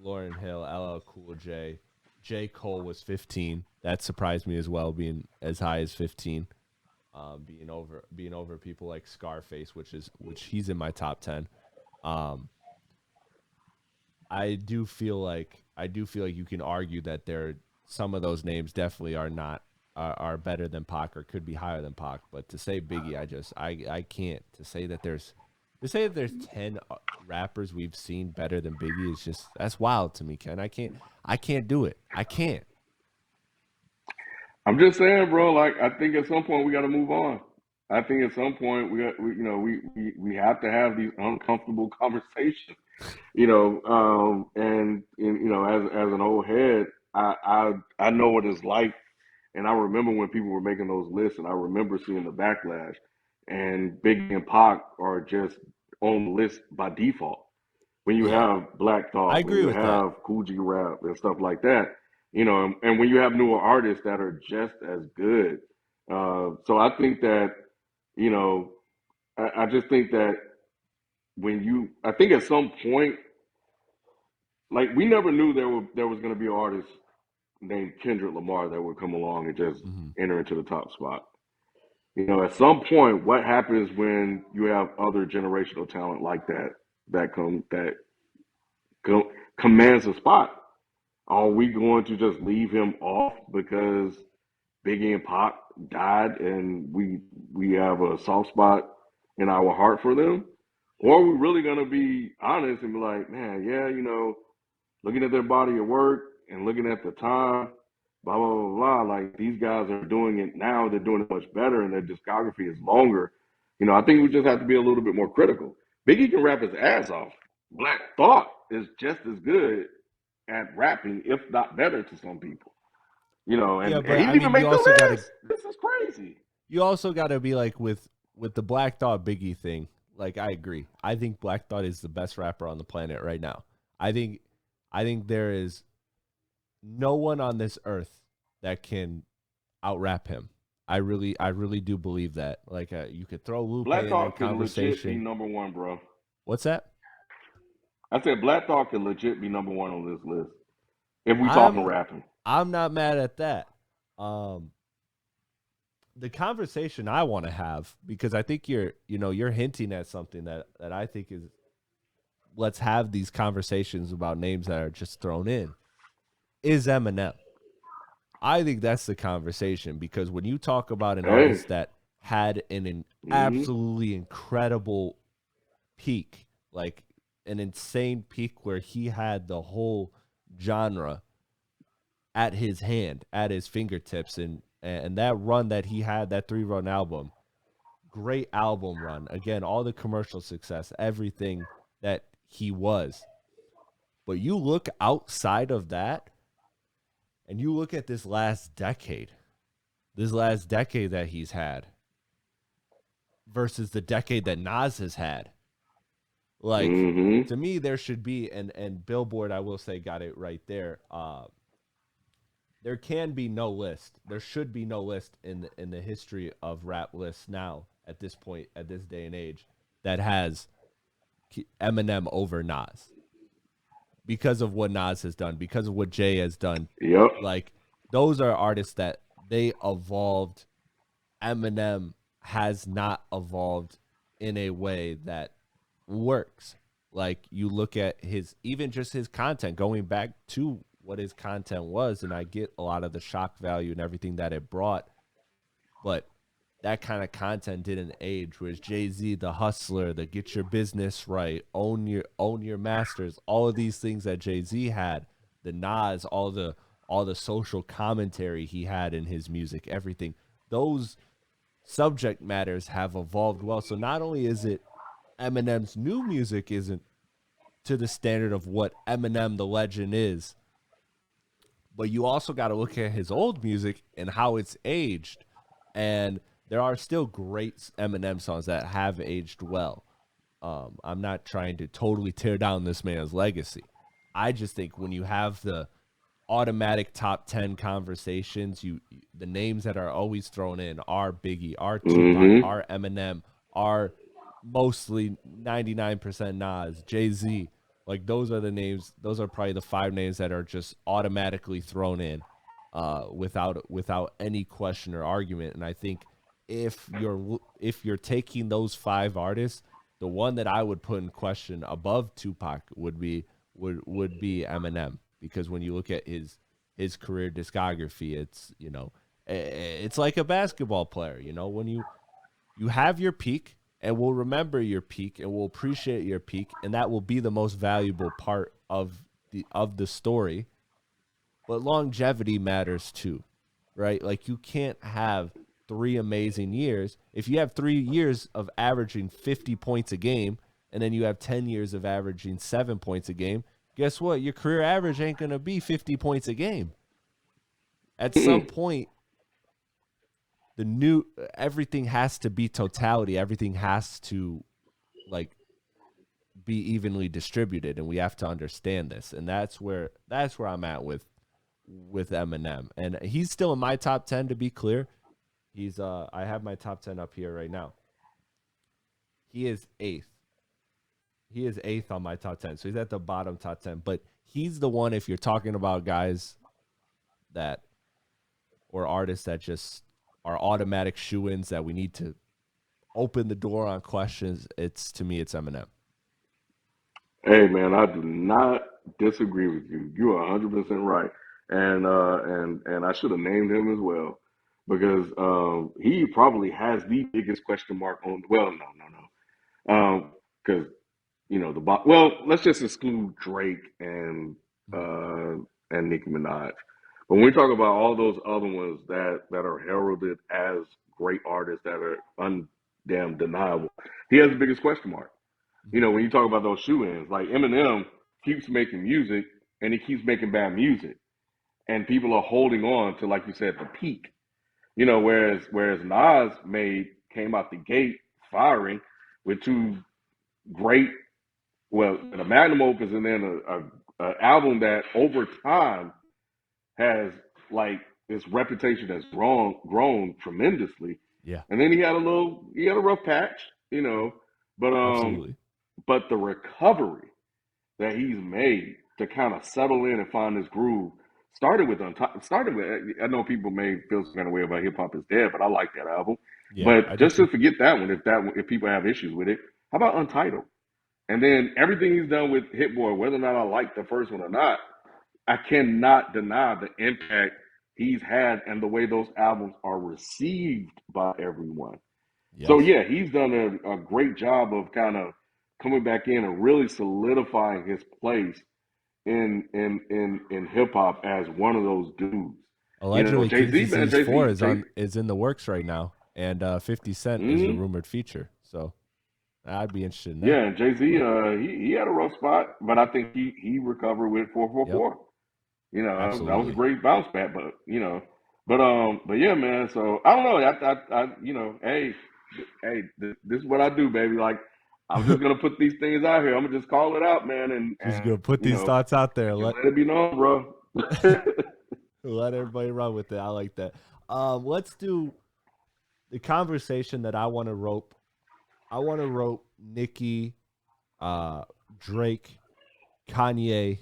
Lauryn Hill, LL Cool J. J. Cole was 15. That surprised me as well, being as high as 15. Being over people like Scarface, which he's in my top 10. Um, I do feel like you can argue that some of those names definitely are not are better than Pac or could be higher than Pac. But to say Biggie, I can't. To say that there's 10 rappers we've seen better than Biggie is just that's wild to me, Ken. I can't do it. I can't. I'm just saying, bro. Like, I think at some point we got to move on. I think at some point we have to have these uncomfortable conversations. And as an old head, I know what it's like, and I remember when people were making those lists, and I remember seeing the backlash. And Biggie and Pac are just on the list by default. When you Yep. have Black I Thought, when agree you with that. have Cool G Rap and stuff like that, and when you have newer artists that are just as good. So I think that, you know, I just think that I think at some point, like we never knew there was going to be an artist named Kendrick Lamar that would come along and just Hmm. enter into the top spot. At some point, what happens when you have other generational talent like that commands a spot? Are we going to just leave him off because Biggie and Pac died and we have a soft spot in our heart for them? Or are we really gonna be honest and be like, man, yeah, looking at their body of work and looking at the time, blah blah blah blah, like these guys are doing it now, they're doing it much better and their discography is longer. I think we just have to be a little bit more critical. Biggie can rap his ass off. Black Thought is just as good at rapping, if not better to some people. Yeah, And but he I didn't even mean, make the list. This is crazy. you also got to be like with the Black Thought Biggie thing. Like I agree. I think Black Thought is the best rapper on the planet right now. I think I think there is no one on this earth that can out rap him. I really do believe that. Like you could throw Lupe Black in that Thought could legit be conversation. number one, bro. What's that? I said Black Thought could legit be number one on this list if we talking I'm rapping. I'm not mad at that. Um, the conversation I want to have because I think you're hinting at something that I think is let's have these conversations about names that are just thrown in is Eminem. I think that's the conversation because when you talk about an Hey, artist that had an mm-hmm. absolutely incredible peak, like an insane peak where he had the whole genre at his hand, at his fingertips, and that run that he had, that 3-run album, great album run. Again, all the commercial success, everything that he was. But you look outside of that, and you look at this last decade that he's had versus the decade that Nas has had. Like Mm-hmm. to me, there should be and Billboard, I will say, got it right there. There can be no list. There should be no list in the history of rap lists now at this point, at this day and age, that has Eminem over Nas because of what Nas has done, because of what Jay has done. Yep. Like those are artists that they evolved. Eminem has not evolved in a way that works. Like you look at his even just his content going back to what his content was, and I get a lot of the shock value and everything that it brought, but that kind of content didn't age. Whereas Jay-Z, the hustler, the get your business right, own your masters, all of these things that Jay-Z had, the Nas, all the social commentary he had in his music, everything, those subject matters have evolved well. So not only is it Eminem's new music isn't to the standard of what Eminem the legend is, but you also got to look at his old music and how it's aged. And there are still great Eminem songs that have aged well. I'm not trying to totally tear down this man's legacy. I just think when you have the automatic top 10 conversations, the names that are always thrown in are Biggie, are Tupac, Mm-hmm. are Eminem, are mostly 99% Nas, Jay-Z. Like those are the names. Those are probably the 5 names that are just automatically thrown in, without any question or argument. And I think if you're taking those 5 artists, the one that I would put in question above Tupac would be Eminem, because when you look at his career discography, it's like a basketball player. When you have your peak, and we'll remember your peak, and we'll appreciate your peak, and that will be the most valuable part of the story. But longevity matters too, right? Like you can't have 3 amazing years. If you have 3 years of averaging 50 points a game, and then you have 10 years of averaging 7 points a game, guess what? Your career average ain't going to be 50 points a game. At some point, everything has to be totality. Everything has to like be evenly distributed, and we have to understand this. And that's where I'm at with Eminem. And he's still in my top 10, to be clear. I have my top 10 up here right now. He is eighth. He is eighth on my top 10. So he's at the bottom top 10. But he's the one, if you're talking about guys or artists that just are automatic shoo-ins that we need to open the door on questions, to me, it's Eminem. Hey man, I do not disagree with you. You are 100% right, and I should have named him as well because he probably has the biggest question mark on. Well, no, because well, let's just exclude Drake and Nicki Minaj. But when we talk about all those other ones that are heralded as great artists that are undamn deniable, he has the biggest question mark. When you talk about those shoe-ins, like Eminem keeps making music and he keeps making bad music, and people are holding on to, like you said, the peak. Whereas Nas came out the gate firing with two great, well, the magnum opus, and then a album that over time has like this reputation has grown tremendously. Yeah, And then he had a rough patch, but absolutely. but the recovery that he's made to kind of settle in and find his groove I know people may feel some kind of way about Hip Hop Is Dead, but I like that album. Yeah, I But do just too. to forget that one, if people have issues with it, how about Untitled? And then everything he's done with Hit Boy, whether or not I like the first one or not, I cannot deny the impact he's had and the way those albums are received by everyone. So Yes. yeah, he's done a great job of kind of coming back in and really solidifying his place in hip hop as one of those dudes. Allegedly, Jay King's Z, man, Disease Jay 4 Z, is Jay. is in the works right now, and 50 Cent is the Mm-hmm. rumored feature. So I'd be interested in that. Yeah, and Jay Z, But he had a rough spot, but I think he recovered with yep, 444. That was a absolutely. great bounce back, but yeah, man. So I don't know. This is what I do, baby. Like I'm just gonna put these things out here. I'm gonna just call it out, man, Just gonna and put these thoughts out there. just let it be known, bro. Let everybody run with it. I like that. Let's do the conversation that I want to rope. I want to rope Nicki, Drake, Kanye.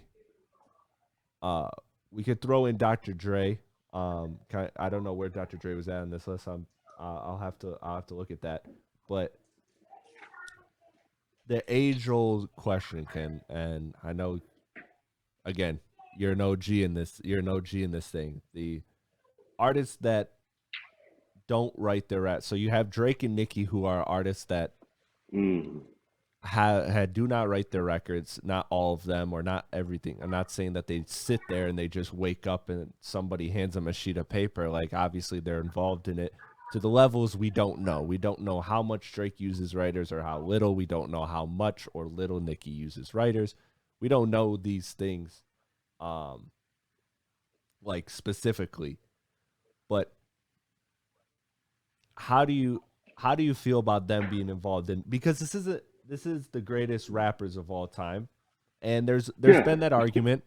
We could throw in Dr. Dre. I don't know where Dr. Dre was at on this list. I'll have to look at that. But the age old question, Ken, and I know again you're an OG in this. You're an OG in this thing. The artists that don't write their rap. So you have Drake and Nicki, who are artists that Mm. do not write their records. Not all of them, or not everything. I'm not saying that they sit there and they just wake up and somebody hands them a sheet of paper. Like obviously they're involved in it to the levels we don't know. We don't know how much Drake uses writers or how little. We don't know how much or little Nicki uses writers. We don't know these things, like specifically. But how do you feel about them being involved in, because this is the greatest rappers of all time, and there's Yeah. been that argument.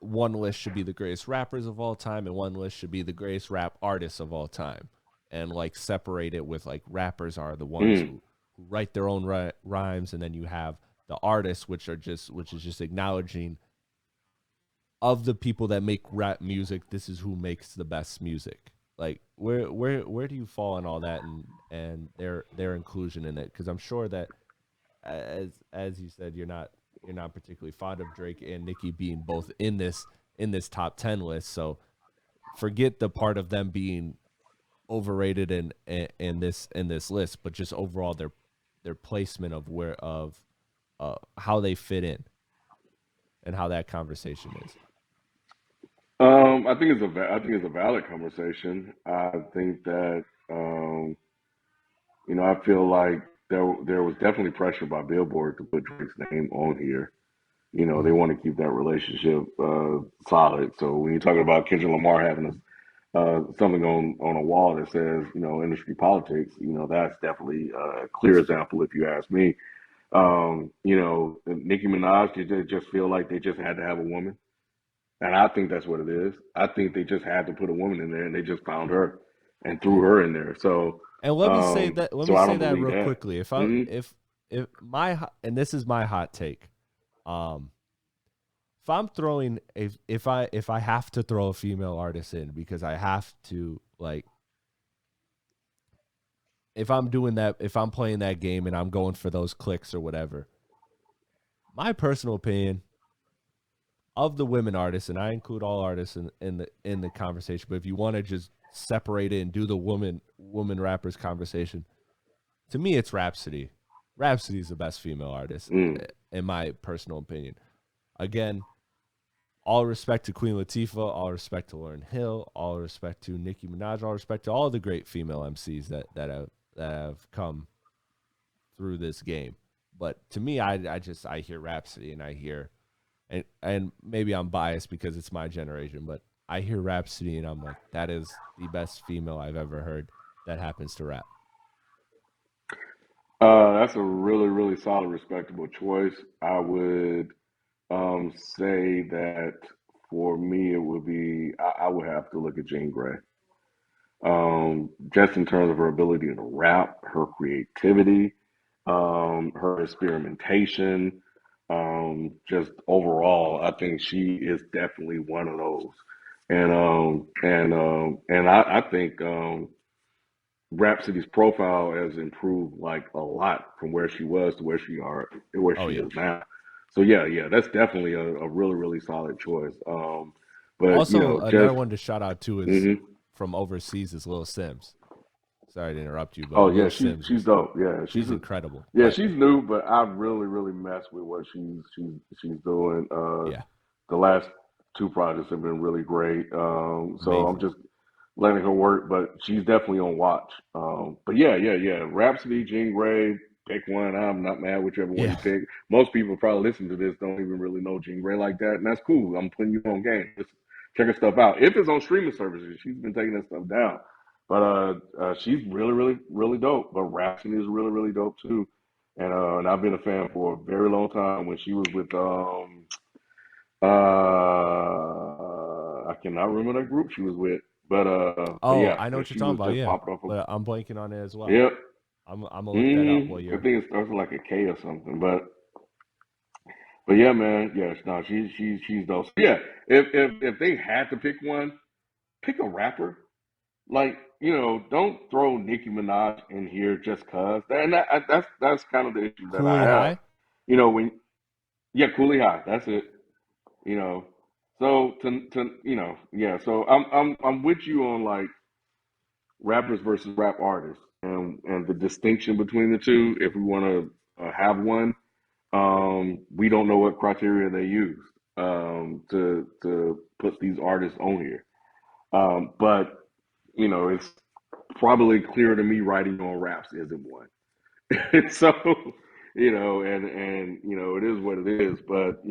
One list should be the greatest rappers of all time, and one list should be the greatest rap artists of all time, and like separate it with like rappers are the ones Mm. who write their own rhymes, and then you have the artists, which is just acknowledging of the people that make rap music, this is who makes the best music. Like where do you fall on all that and their inclusion in it? Because I'm sure that as you said, you're not particularly fond of Drake and Nicki being both in this top 10 list. So forget the part of them being overrated in this list, but just overall their placement of where of how they fit in and how that conversation is. I think it's a valid conversation. I think that I feel like there was definitely pressure by Billboard to put Drake's name on here. They Mm-hmm. want to keep that relationship solid. So when you're talking about Kendrick Lamar having something on a wall that says industry politics, that's definitely a clear example if you ask me. Nicki Minaj, they just feel like they just had to have a woman. And I think that's what it is. I think they just had to put a woman in there and they just found her and threw Yeah. her in there. So And let me so I say don't that believe real that. quickly. Hmm. If and this is my hot take. If I'm throwing if I have to throw a female artist in because I have to, like, if I'm doing that, if I'm playing that game and I'm going for those clicks or whatever, my personal opinion of the women artists, and I include all artists in the conversation, but if you want to just separate it and do the woman rappers conversation, to me it's Rhapsody. Rhapsody is the best female artist Mm. in my personal opinion. Again, all respect to Queen Latifah, all respect to Lauryn Hill, all respect to Nicki Minaj, all respect to all the great female MCs that have come through this game. But to me, I hear Rhapsody and I hear, and maybe I'm biased because it's my generation, but I hear Rhapsody and I'm like, that is the best female I've ever heard that happens to rap. That's a really, really solid, respectable choice. I would say that for me, it would be I would have to look at Jean Grey. Just in terms of her ability to rap, her creativity, her experimentation, just overall, I think she is definitely one of those. I think Rhapsody's profile has improved like a lot from where she was to where Oh she yeah. is now. So yeah, that's definitely a really, really solid choice. But Also, another just one to shout out to is mhm. from overseas is Lil Sims. Sorry to interrupt you, but Oh yeah, Lil Sims she's is dope. Yeah, she's incredible. yeah, But she's new, but I really, really mess with what she's doing. yeah, The last two projects have been really great. So I'm amazing. just letting her work, but she's definitely on watch. But yeah. Rhapsody, Jean Grey, pick one. I'm not mad whichever one you Yeah. pick. Most people probably listen to this don't even really know Jean Grey like that, and that's cool. I'm putting you on game. Just check her stuff out. If it's on streaming services, she's been taking that stuff down. But she's really, really, really dope. But Rhapsody is really, really dope too. And I've been a fan for a very long time. When she was with I cannot remember that group she was with, but Oh, yeah, I know when what you're she talking was about. just Yeah, popping off. but I'm blanking on it as well. Yep. I'm gonna look that up while I you're. think it starts with like a K or something. But yeah, man. Yeah, no, she's dope. So yeah, if they had to pick one, pick a rapper. Like, don't throw Nicki Minaj in here just cause. That's kind of the issue that I Cooley have. High. When yeah, Coolie High, that's it. You know, so to yeah. So I'm with you on like rappers versus rap artists and the distinction between the two. If we want to have one, we don't know what criteria they use to put these artists on here. But it's probably clear to me writing on raps isn't one. So, it is what it is. But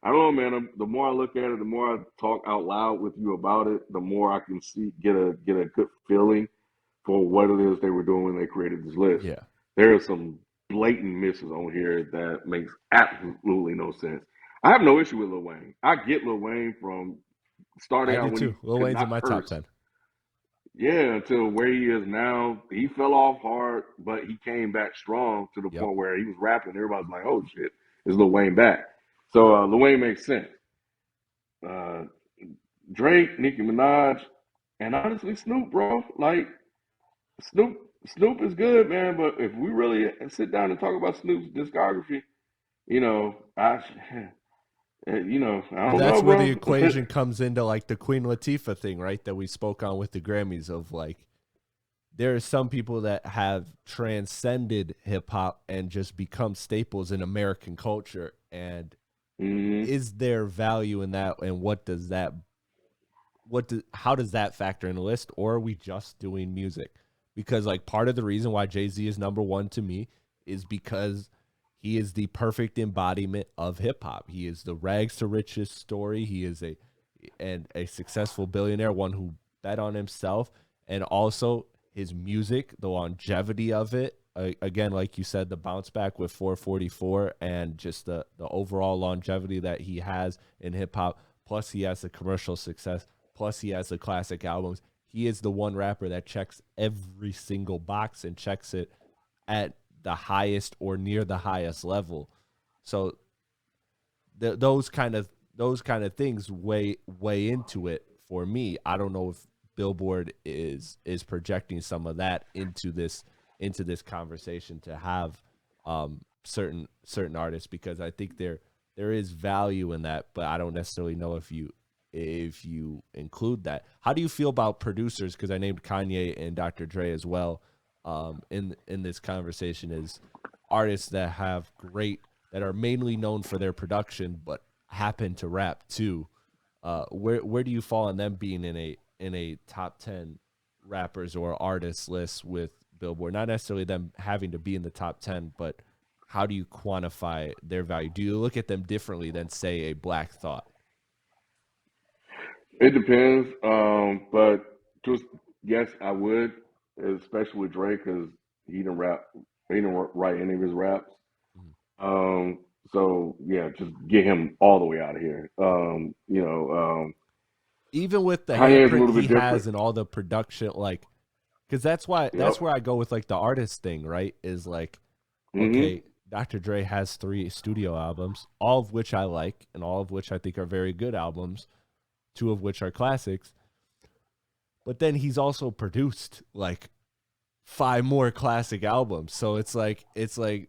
I don't know, man. The more I look at it, the more I talk out loud with you about it, the more I can get a good feeling for what it is they were doing when they created this list. Yeah, There are some blatant misses on here that makes absolutely no sense. I have no issue with Lil Wayne. I get Lil Wayne from starting I do out when he too. Lil could Wayne's in not my top curse. 10. yeah, until where he is now. He fell off hard, but he came back strong to the Yep. point where he was rapping. Everybody's like, "Oh shit, is Lil Wayne back?" So Lil Wayne makes sense. Uh, Drake, Nicki Minaj, and honestly Snoop, bro. Like Snoop, Snoop is good, man. But if we really sit down and talk about Snoop's discography, you know, I And don't that's know, where the bro. equation comes into like the Queen Latifah thing, right? That we spoke on with the Grammys of like there are some people that have transcended hip hop and just become staples in American culture. And hmm is there value in that? And how does that factor in the list? Or are we just doing music? Because like part of the reason why Jay-Z is number one to me is because he is the perfect embodiment of hip hop. He is the rags to riches story. He is a successful billionaire, one who bet on himself, and also his music, the longevity of it. Again, like you said, the bounce back with 444 and just the overall longevity that he has in hip hop. Plus, he has the commercial success. Plus, he has the classic albums. He is the one rapper that checks every single box and checks it at the highest or near the highest level. So those kind of things weigh into it for me. I don't know if Billboard is projecting some of that into this conversation to have certain artists, because I think there is value in that, but I don't necessarily know if you include that. How do you feel about producers? Because I named Kanye and Dr. Dre as well in this conversation, is artists that are mainly known for their production but happen to rap too. Where do you fall on them being in a top 10 rappers or artists list with Billboard? Not necessarily them having to be in the top 10, but how do you quantify their value? Do you look at them differently than say a Black Thought? It depends, but just yes, I would, especially with Drake, because he didn't rap, he didn't write any of his raps. Mhm. Um, so yeah, just get him all the way out of here. Even with the Kanye is a handprint little he bit different. has and all the production, like, because that's Yep. where I go with like the artist thing, right? Is like, hmm okay, Dr. Dre has 3 studio albums, all of which I like, and all of which I think are very good albums, 2 of which are classics. But then he's also produced like 5 more classic albums. So it's like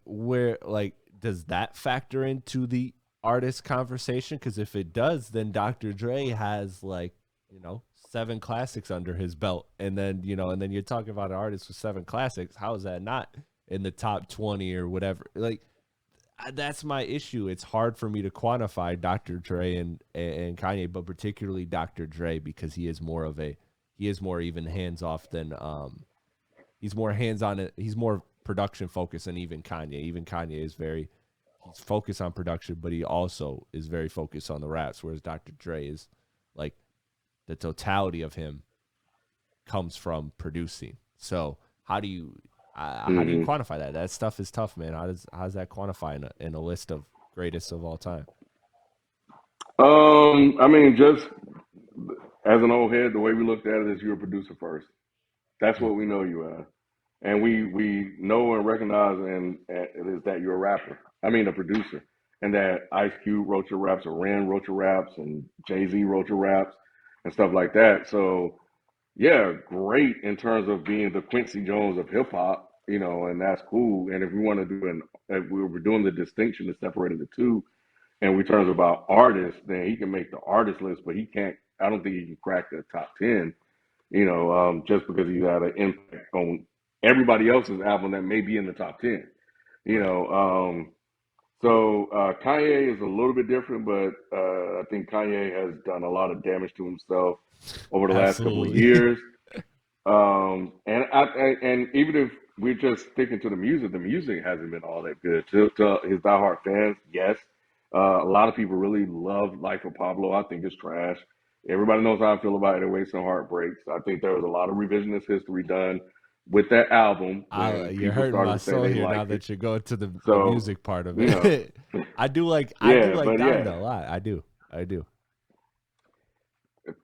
where like does that factor into the artist conversation? Because if it does, then Dr. Dre has like, 7 classics under his belt. And then you're talking about an artist with 7 classics. How is that not in the top 20 or whatever? Like that's my issue. It's hard for me to quantify Dr. Dre and Kanye, but particularly Dr. Dre, because he is more even hands off than he's more hands on it. He's more production focused than even Kanye. Even Kanye is he's focused on production, but he also is very focused on the raps. Whereas Dr. Dre is like the totality of him comes from producing. So how do you hmm quantify that? That stuff is tough, man. How does that quantify in a list of greatest of all time? I mean, just as an old head, the way we looked at it is you're a producer first. That's Mm. what we know you as. And we know and recognize and it is that you're a rapper. I mean, a producer, and that Ice Cube wrote your raps, or Ren wrote your raps, and Jay Z wrote your raps, and stuff like that. So yeah, great in terms of being the Quincy Jones of hip hop, and that's cool. And if we want to do if we were doing the distinction that separated the two, and we terms about artists, then he can make the artist list, but he can't. I don't think he can crack the top 10, just because he's had an impact on everybody else's album that may be in the top 10. You Right. know, so Kanye is a little bit different, but I think Kanye has done a lot of damage to himself over the last couple of Absolutely. years. And even if we're just sticking to the music hasn't been all that good. To his diehard fans, yes. A lot of people really love Life of Pablo. I think it's trash. Everybody knows how I feel about it. Waste and Heartbreaks. I think there was a lot of revisionist history done with that album when You're people hurting my started to say soul they here now liked it. that you're going to the So, music part of you know, it. I do like yeah, but Donda yeah. a lot. I do. I do.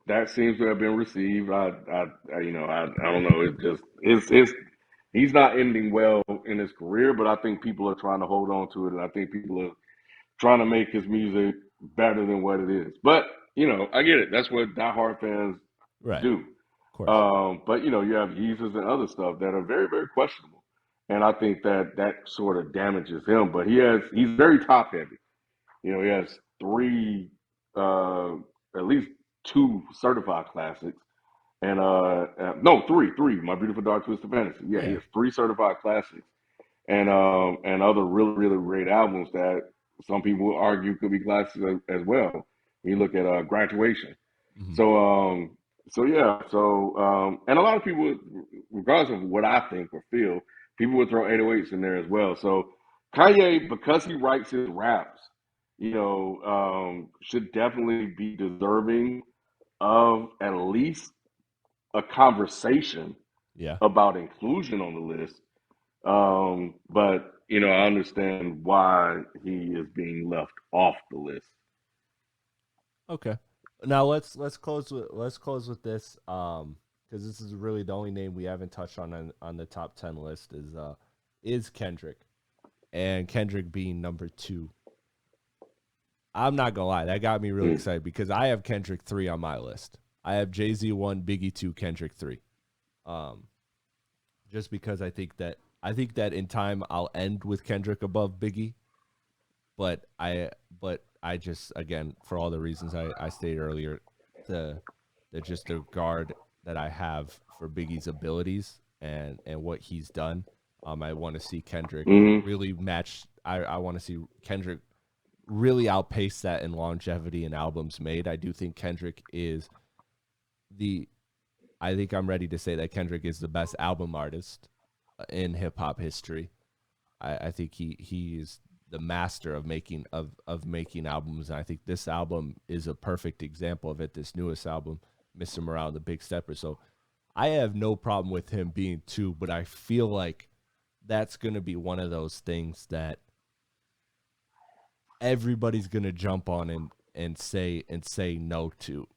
that seems to have been received. I don't know. It just it's he's not ending well in his career, but I think people are trying to hold on to it, and I think people are trying to make his music better than what it is. But I get it. That's what diehard fans Right. do. Of course. But you have Yeezus and other stuff that are very, very questionable, and I think that sort of damages him. But he's very top heavy. He has three, uh, at least two certified classics, and no, three. My Beautiful Dark Twisted Fantasy. Yeah, he Yeah. has three certified classics, and other really, really great albums that some people would argue could be classics as well. When you look at Graduation. Hmm. So and a lot of people, regardless of what I think or feel, people would throw 808s in there as well. So Kanye, because he writes his raps, should definitely be deserving of at least a conversation Yeah. about inclusion on the list. But I understand why he is being left off the list. Okay. Now let's close with this because this is really the only name we haven't touched on the top 10 list is Kendrick, and Kendrick being number 2. I'm not gonna lie, that got me really Mm. excited because I have Kendrick 3 on my list. I have Jay-Z 1, Biggie 2, Kendrick 3. Um, just because I think that in time I'll end with Kendrick above Biggie, but I just, again, for all the reasons I stated earlier, the just the regard that I have for Biggie's abilities and what he's done. I want to see Kendrick Hmm. really match. I want to see Kendrick really outpace that in longevity and albums made. I do think Kendrick is the. I think I'm ready to say that Kendrick is the best album artist in hip hop history. I think he is the master of making albums, and I think this album is a perfect example of it. This newest album, Mr. Morale, the Big Stepper. So I have no problem with him being 2, but I feel like that's going to be one of those things that everybody's going to jump on and say no to.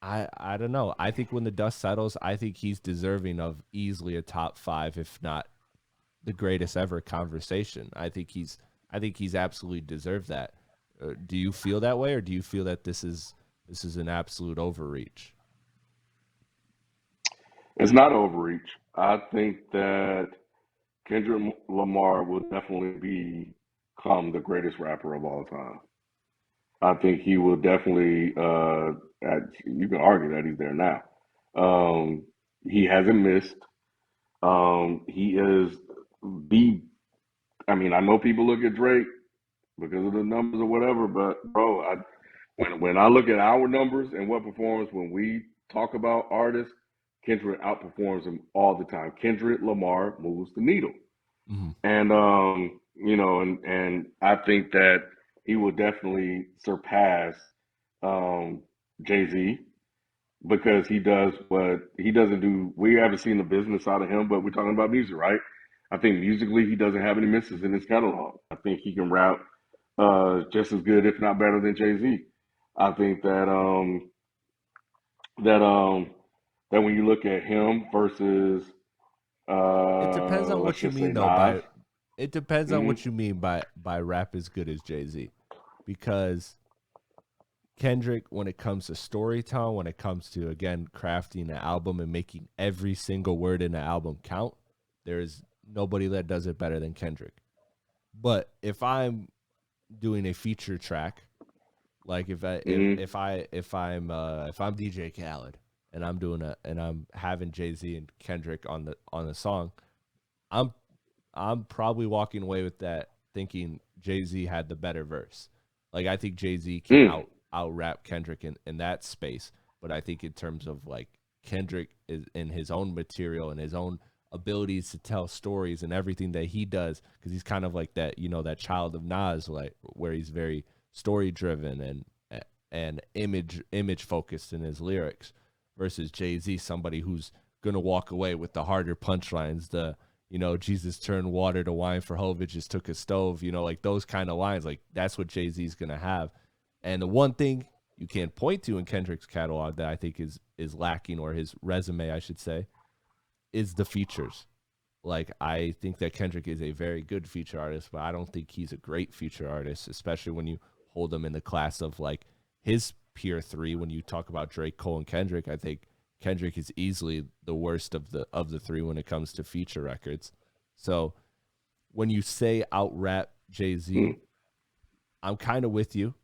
I don't know. I think when the dust settles, I think he's deserving of easily a top 5, if not the greatest ever conversation. I think he's absolutely deserved that. Do you feel that way, or do you feel that this is an absolute overreach? It's not overreach. I think that Kendrick Lamar will definitely become the greatest rapper of all time. I think he will definitely. You can argue that he's there now. Um, he hasn't missed. He is the. I mean, I know people look at Drake because of the numbers or whatever, but bro, when I look at our numbers and what performs when we talk about artists, Kendrick outperforms them all the time. Kendrick Lamar moves the needle. Mm-hmm. And and I think that he will definitely surpass Jay Z because he does what he doesn't do. We haven't seen the business side of him, but we're talking about music, right? I think musically he doesn't have any misses in his catalog. I think he can rap just as good, if not better, than Jay Z. I think that that when you look at him versus It depends on let's what you just say mean though. Nas. It depends on Hmm. what you mean by rap as good as Jay Z, because Kendrick, when it comes to storytelling, when it comes to, again, crafting an album and making every single word in the album count, there is nobody that does it better than Kendrick. But if I'm doing a feature track, like Hmm. if I'm DJ Khaled and I'm having Jay Z and Kendrick on the song, I'm I'm probably walking away with that thinking Jay Z had the better verse. Like, I think Jay Z can Mm. out rap Kendrick in that space, but I think in terms of like Kendrick is in his own material and his own abilities to tell stories and everything that he does, because he's kind of like that, that child of Nas, like where he's very story driven and image focused in his lyrics, versus Jay Z, somebody who's gonna walk away with the harder punchlines, Jesus turned water to wine for Hove, just took a stove, like those kind of lines. Like, that's what Jay Z's gonna have. And the one thing you can't point to in Kendrick's catalog that I think is lacking, or his resume, I should say, is the features. Like, I think that Kendrick is a very good feature artist, but I don't think he's a great feature artist, especially when you hold him in the class of like his peer three. When you talk about Drake, Cole, and Kendrick, I think Kendrick is easily the worst of the three when it comes to feature records. So when you say out rap Jay-Z, I'm kind of with you.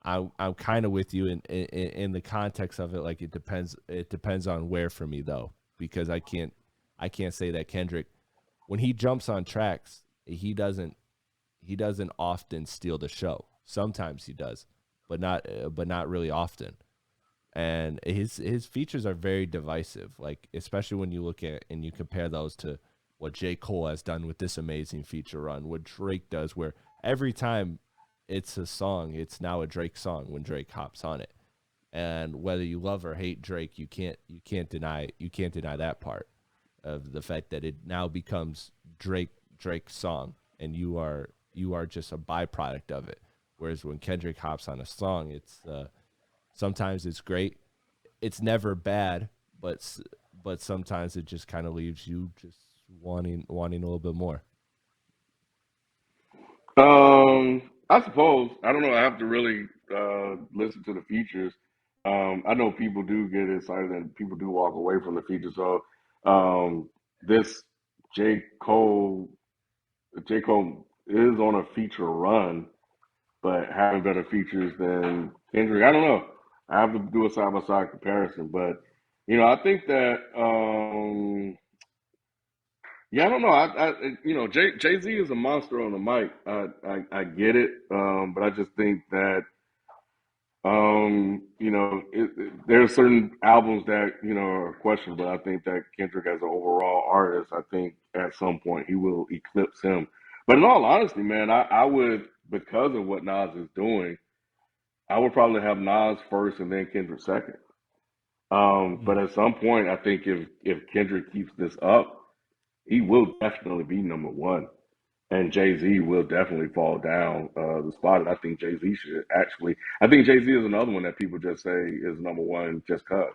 I'm kind of with you in the context of it. Like, it depends. It depends on where for me though, because I can't say that Kendrick, when he jumps on tracks, he doesn't often steal the show. Sometimes he does, but not really often. And his features are very divisive. Like, especially when you look at and you compare those to what J. Cole has done with this amazing feature run, what Drake does, where every time it's a song, it's now a Drake song when Drake hops on it. And whether you love or hate Drake, you can't deny that part of the fact that it now becomes Drake's song, and you are just a byproduct of it. Whereas when Kendrick hops on a song, it's sometimes it's great, it's never bad, but sometimes it just kind of leaves you just wanting a little bit more. I suppose. I don't know. I have to really listen to the features. I know people do get excited and people do walk away from the features. So this J. Cole, J. Cole is on a feature run, but having better features than Kendrick. I don't know. I have to do a side by side comparison, but I think that yeah, I don't know. Jay Z is a monster on the mic. I get it, but I just think that there are certain albums that are questionable. I think that Kendrick, as an overall artist, I think at some point he will eclipse him. But in all honesty, man, I would, because of what Nas is doing, I would probably have Nas first and then Kendrick second. But at some point, I think if Kendrick keeps this up, he will definitely be number one, and Jay Z will definitely fall down the spot. And I think Jay Z should actually. I think Jay Z is another one that people just say is number one just cause.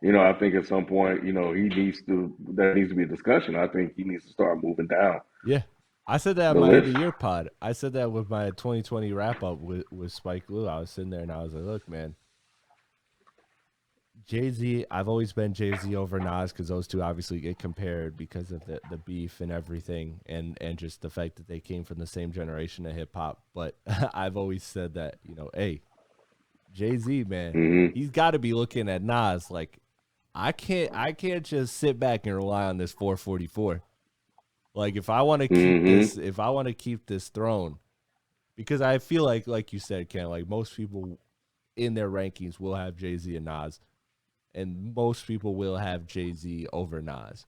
I think at some point, he needs to. There needs to be a discussion. I think he needs to start moving down Yeah. I said that on the my end of list. year pod. I said that with my 2020 wrap up with Spike Lee. I was sitting there and I was like, look, man, Jay-Z, I've always been Jay-Z over Nas because those two obviously get compared because of the beef and everything, and just the fact that they came from the same generation of hip hop. But I've always said that, hey, Jay-Z, man, Hmm. he's got to be looking at Nas like, I can't just sit back and rely on this 444. Like, if I want to keep Hmm. this throne, because I feel like you said, Ken, like most people in their rankings will have Jay-Z and Nas, and most people will have Jay-Z over Nas.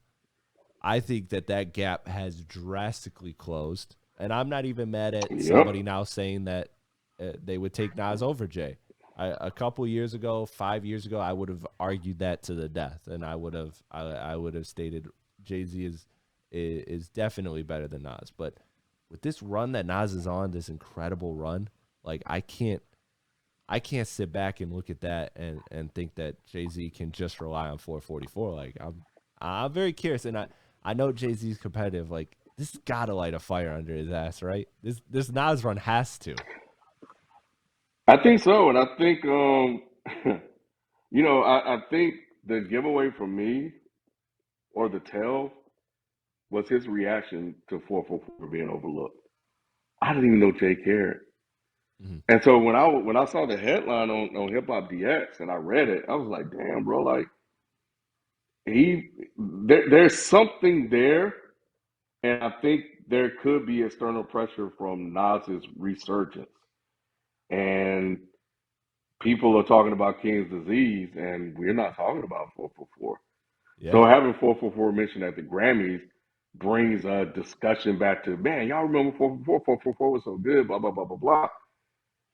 I think that gap has drastically closed, and I'm not even mad at Yep. somebody now saying that they would take Nas over Jay. A couple years ago, 5 years ago, I would have argued that to the death, and I would have stated Jay-Z is definitely better than Nas. But with this run that Nas is on, this incredible run, like I can't sit back and look at that and think that Jay-Z can just rely on 444. Like, I'm very curious, and I know Jay-Z's competitive. Like, this gotta light a fire under his ass, right? This Nas run has to. I think so, and I think I think the giveaway for me or the tell was his reaction to 444 being overlooked. I didn't even know Jay cared. Mhm. And so when I saw the headline on Hip Hop DX and I read it, I was like, damn, bro, like there's something there, and I think there could be external pressure from Nas's resurgence. And people are talking about King's disease, and we're not talking about 444. Yeah. So having 444 mentioned at the Grammys brings a discussion back to, man, y'all remember 444? 444 was so good, blah blah blah blah blah.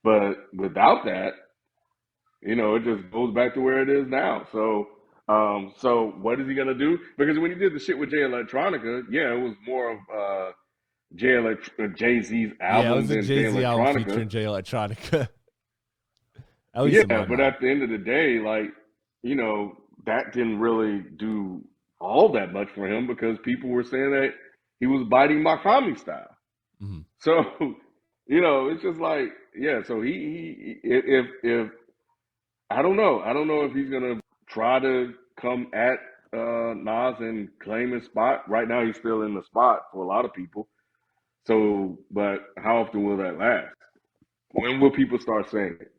But without that, it just goes back to where it is now. So what is he gonna do? Because when he did the shit with Jay Electronica, yeah, it was more of Jay Z's Yeah, it album was a than Jay Jay-Z album Electronica. featuring Jay Electronica. At least in Yeah, my but mind. at the end of the day, like, you know, that didn't really do all that much for him because people were saying that he was biting my comedy style. Mhm. So, it's just like, yeah. So if I don't know if he's gonna try to come at Nas and claim his spot. Right now, he's still in the spot for a lot of people. So, but how often will that last? When will people start saying it?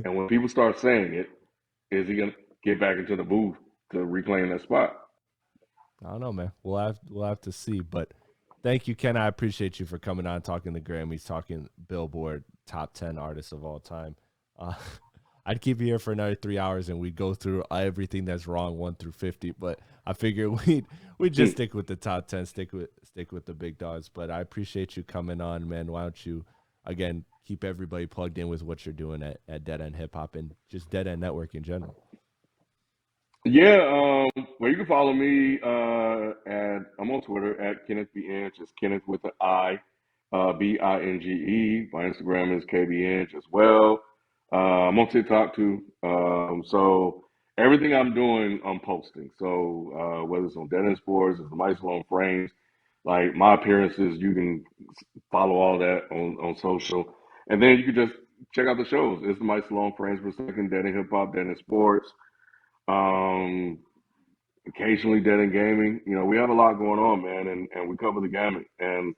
And when people start saying it, is he gonna get back into the booth to reclaim that spot? I don't know, man. We'll have to see. But thank you, Ken. I appreciate you for coming on, talking the Grammys, talking Billboard top 10 artists of all time. Uh, I'd keep you here for another 3 hours, and we'd go through everything that's wrong 1 through 50. But I figure we'd just stick with the top 10, stick with the big dogs. But I appreciate you coming on, man. Why don't you again keep everybody plugged in with what you're doing at Dead End Hip Hop and just Dead End Network in general. Yeah, well, you can follow me I'm on Twitter at Kenneth B. Inge. It's Kenneth with an I, Binge. My Instagram is KBinge as well. I'm on TikTok too. So everything I'm doing, I'm posting. So whether it's on Dead End Sports, it's the Mice Long Frames, like my appearances, you can follow all that on social. And then you can just check out the shows. It's the Mice Long Frames per second, Dead End Hip Hop, Dead End Sports. Um, Occasionally dead in gaming. We have a lot going on, man, and we cover the gamut, and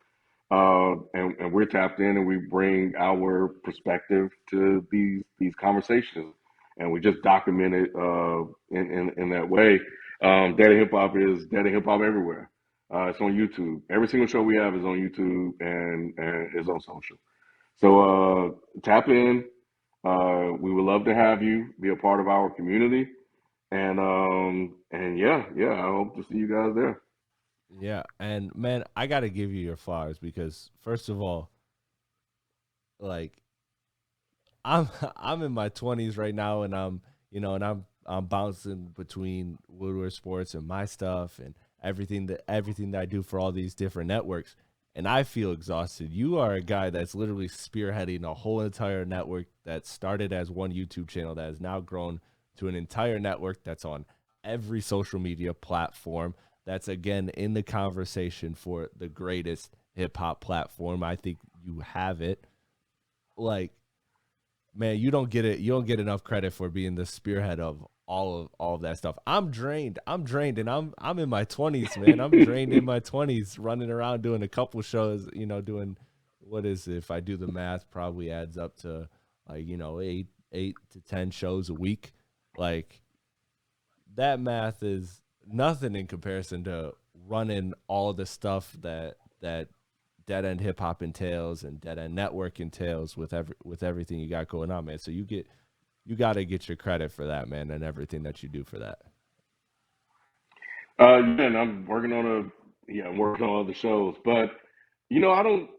we're tapped in, and we bring our perspective to these conversations, and we just document it in that way. Dead in hip hop is dead in hip hop everywhere. It's on YouTube. Every single show we have is on YouTube and is on social. So tap in. We would love to have you be a part of our community. And yeah, I hope to see you guys there. Yeah, and man, I gotta give you your flowers because first of all, like I'm I'm in my 20s right now, and I'm bouncing between Woodward Sports and my stuff and everything that I do for all these different networks, and I feel exhausted. You are a guy that's literally spearheading a whole entire network that started as one YouTube channel that has now grown to an entire network that's on every social media platform. That's again in the conversation for the greatest hip hop platform. I think you have it. Like, man, you don't get it. You don't get enough credit for being the spearhead of all of that stuff. I'm drained. And I'm in my 20s, man. I'm drained in my 20s, running around doing a couple shows. Doing what is it, if I do the math, probably adds up to like 8 to 10 shows a week. Like that math is nothing in comparison to running all the stuff that Dead End Hip Hop entails and Dead End Network entails with everything you got going on, man. So you got to get your credit for that, man, and everything that you do for that. Yeah, and I'm working on other shows, but I don't.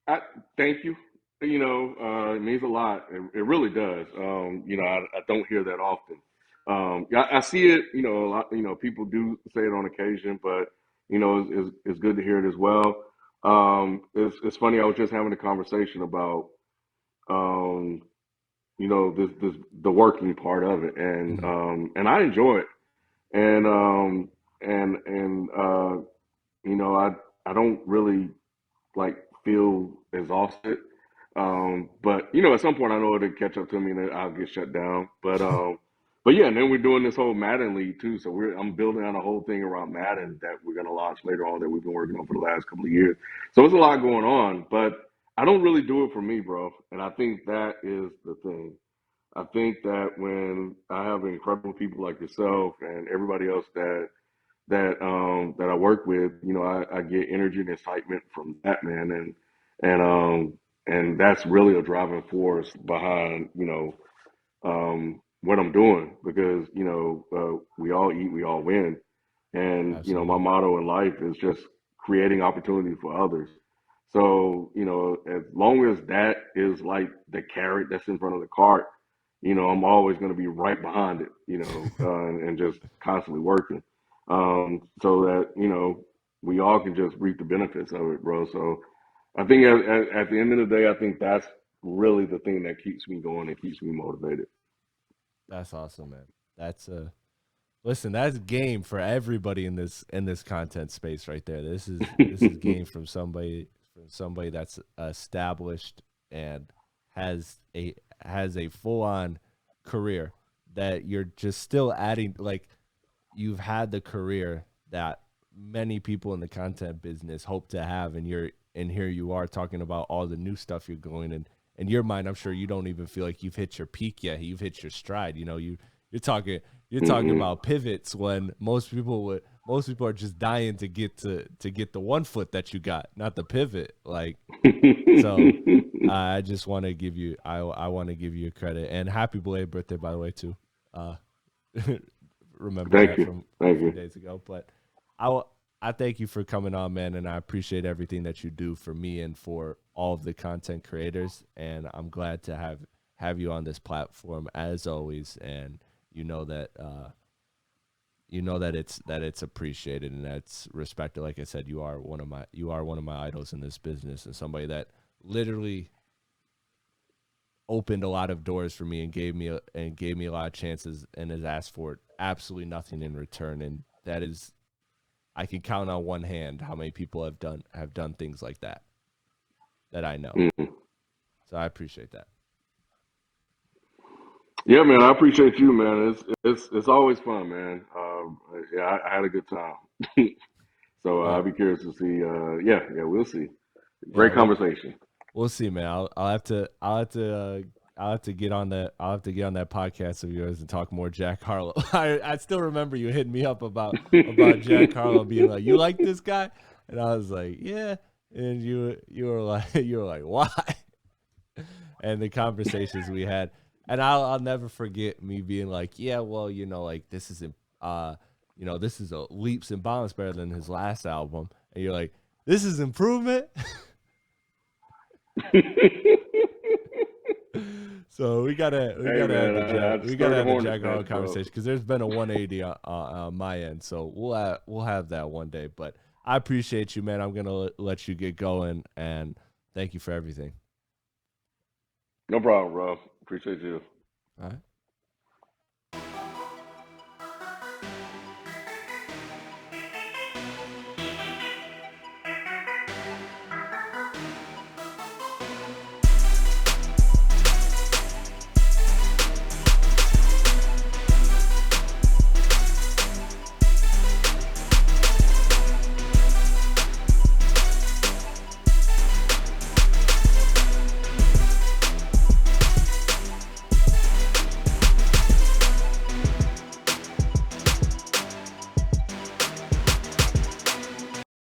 I thank you. It means a lot. It really does. I don't hear that often. I see it. A lot. People do say it on occasion, but it's good to hear it as well. It's funny. I was just having a conversation about um, this the working part of it, Mhm. and I enjoy it, and and I don't really like feel exhausted. But at some point I know it'll catch up to me and then I'll get shut down. But yeah, and then we're doing this whole Madden league too. So I'm building on a whole thing around Madden that we're gonna launch later on that we've been working on for the last couple of years. So it's a lot going on, but I don't really do it for me, bro. And I think that is the thing. I think that when I have incredible people like yourself and everybody else that I work with, I get energy and excitement from that, man, and and that's really a driving force behind what I'm doing because we all eat, we all win, and my Absolutely. motto in life is just creating opportunity for others. So as long as that is like the carrot that's in front of the cart, I'm always going to be right behind it, and just constantly working, so that we all can just reap the benefits of it, bro. So I think at the end of the day, I think really the thing that keeps me going and keeps me motivated. That's awesome, man. That's listen, that's game for everybody in this content space right there. This is game from somebody that's established and has a full on career that you're just still adding. Like, you've had the career that many people in the content business hope to have, and here you are talking about all the new stuff you're going. And in your mind, I'm sure you don't even feel like you've hit your peak yet. You've hit your stride. You know, you're talking about pivots when most people are just dying to get the 1 foot that you got, not the pivot. Like, so I just want to give you I want to give you credit, and happy belated birthday, by the way, too. Remember Thank that you. from Thank a few you. days ago. But I thank you for coming on, man, and I appreciate everything that you do for me and for all of the content creators. And I'm glad to have you on this platform as always. And you know that it's appreciated and that's respected. Like I said, you are one of my idols in this business, and somebody that literally opened a lot of doors for me and gave me a lot of chances and has asked for absolutely nothing in return. And that is, I can count on one hand how many people have done things like that I know. Mm. So I appreciate that. Yeah, man, I appreciate you, man. It's always fun, man. Yeah, I had a good time. So Yeah, I'll be curious to see. Yeah, we'll see. yeah. Great conversation. We'll see, man. I'll have to get on that. I'll have to get on that podcast of yours and talk more Jack Harlow. I still remember you hitting me up about Jack Harlow, being like, "You like this guy?" And I was like, "Yeah." And you were like, "Why?" And the conversations we had, and I'll never forget me being like, "Yeah, well, like, this isn't this is a leaps and bounds better than his last album," and you're like, "This is improvement." So we gotta Hey, man, I stirred the have the hornet's Jack Harlow nest, bro. conversation, because there's been a 180 on my end. So we'll have that one day. But I appreciate you, man. I'm gonna let you get going, and thank you for everything. No problem, bro. Appreciate you. All right.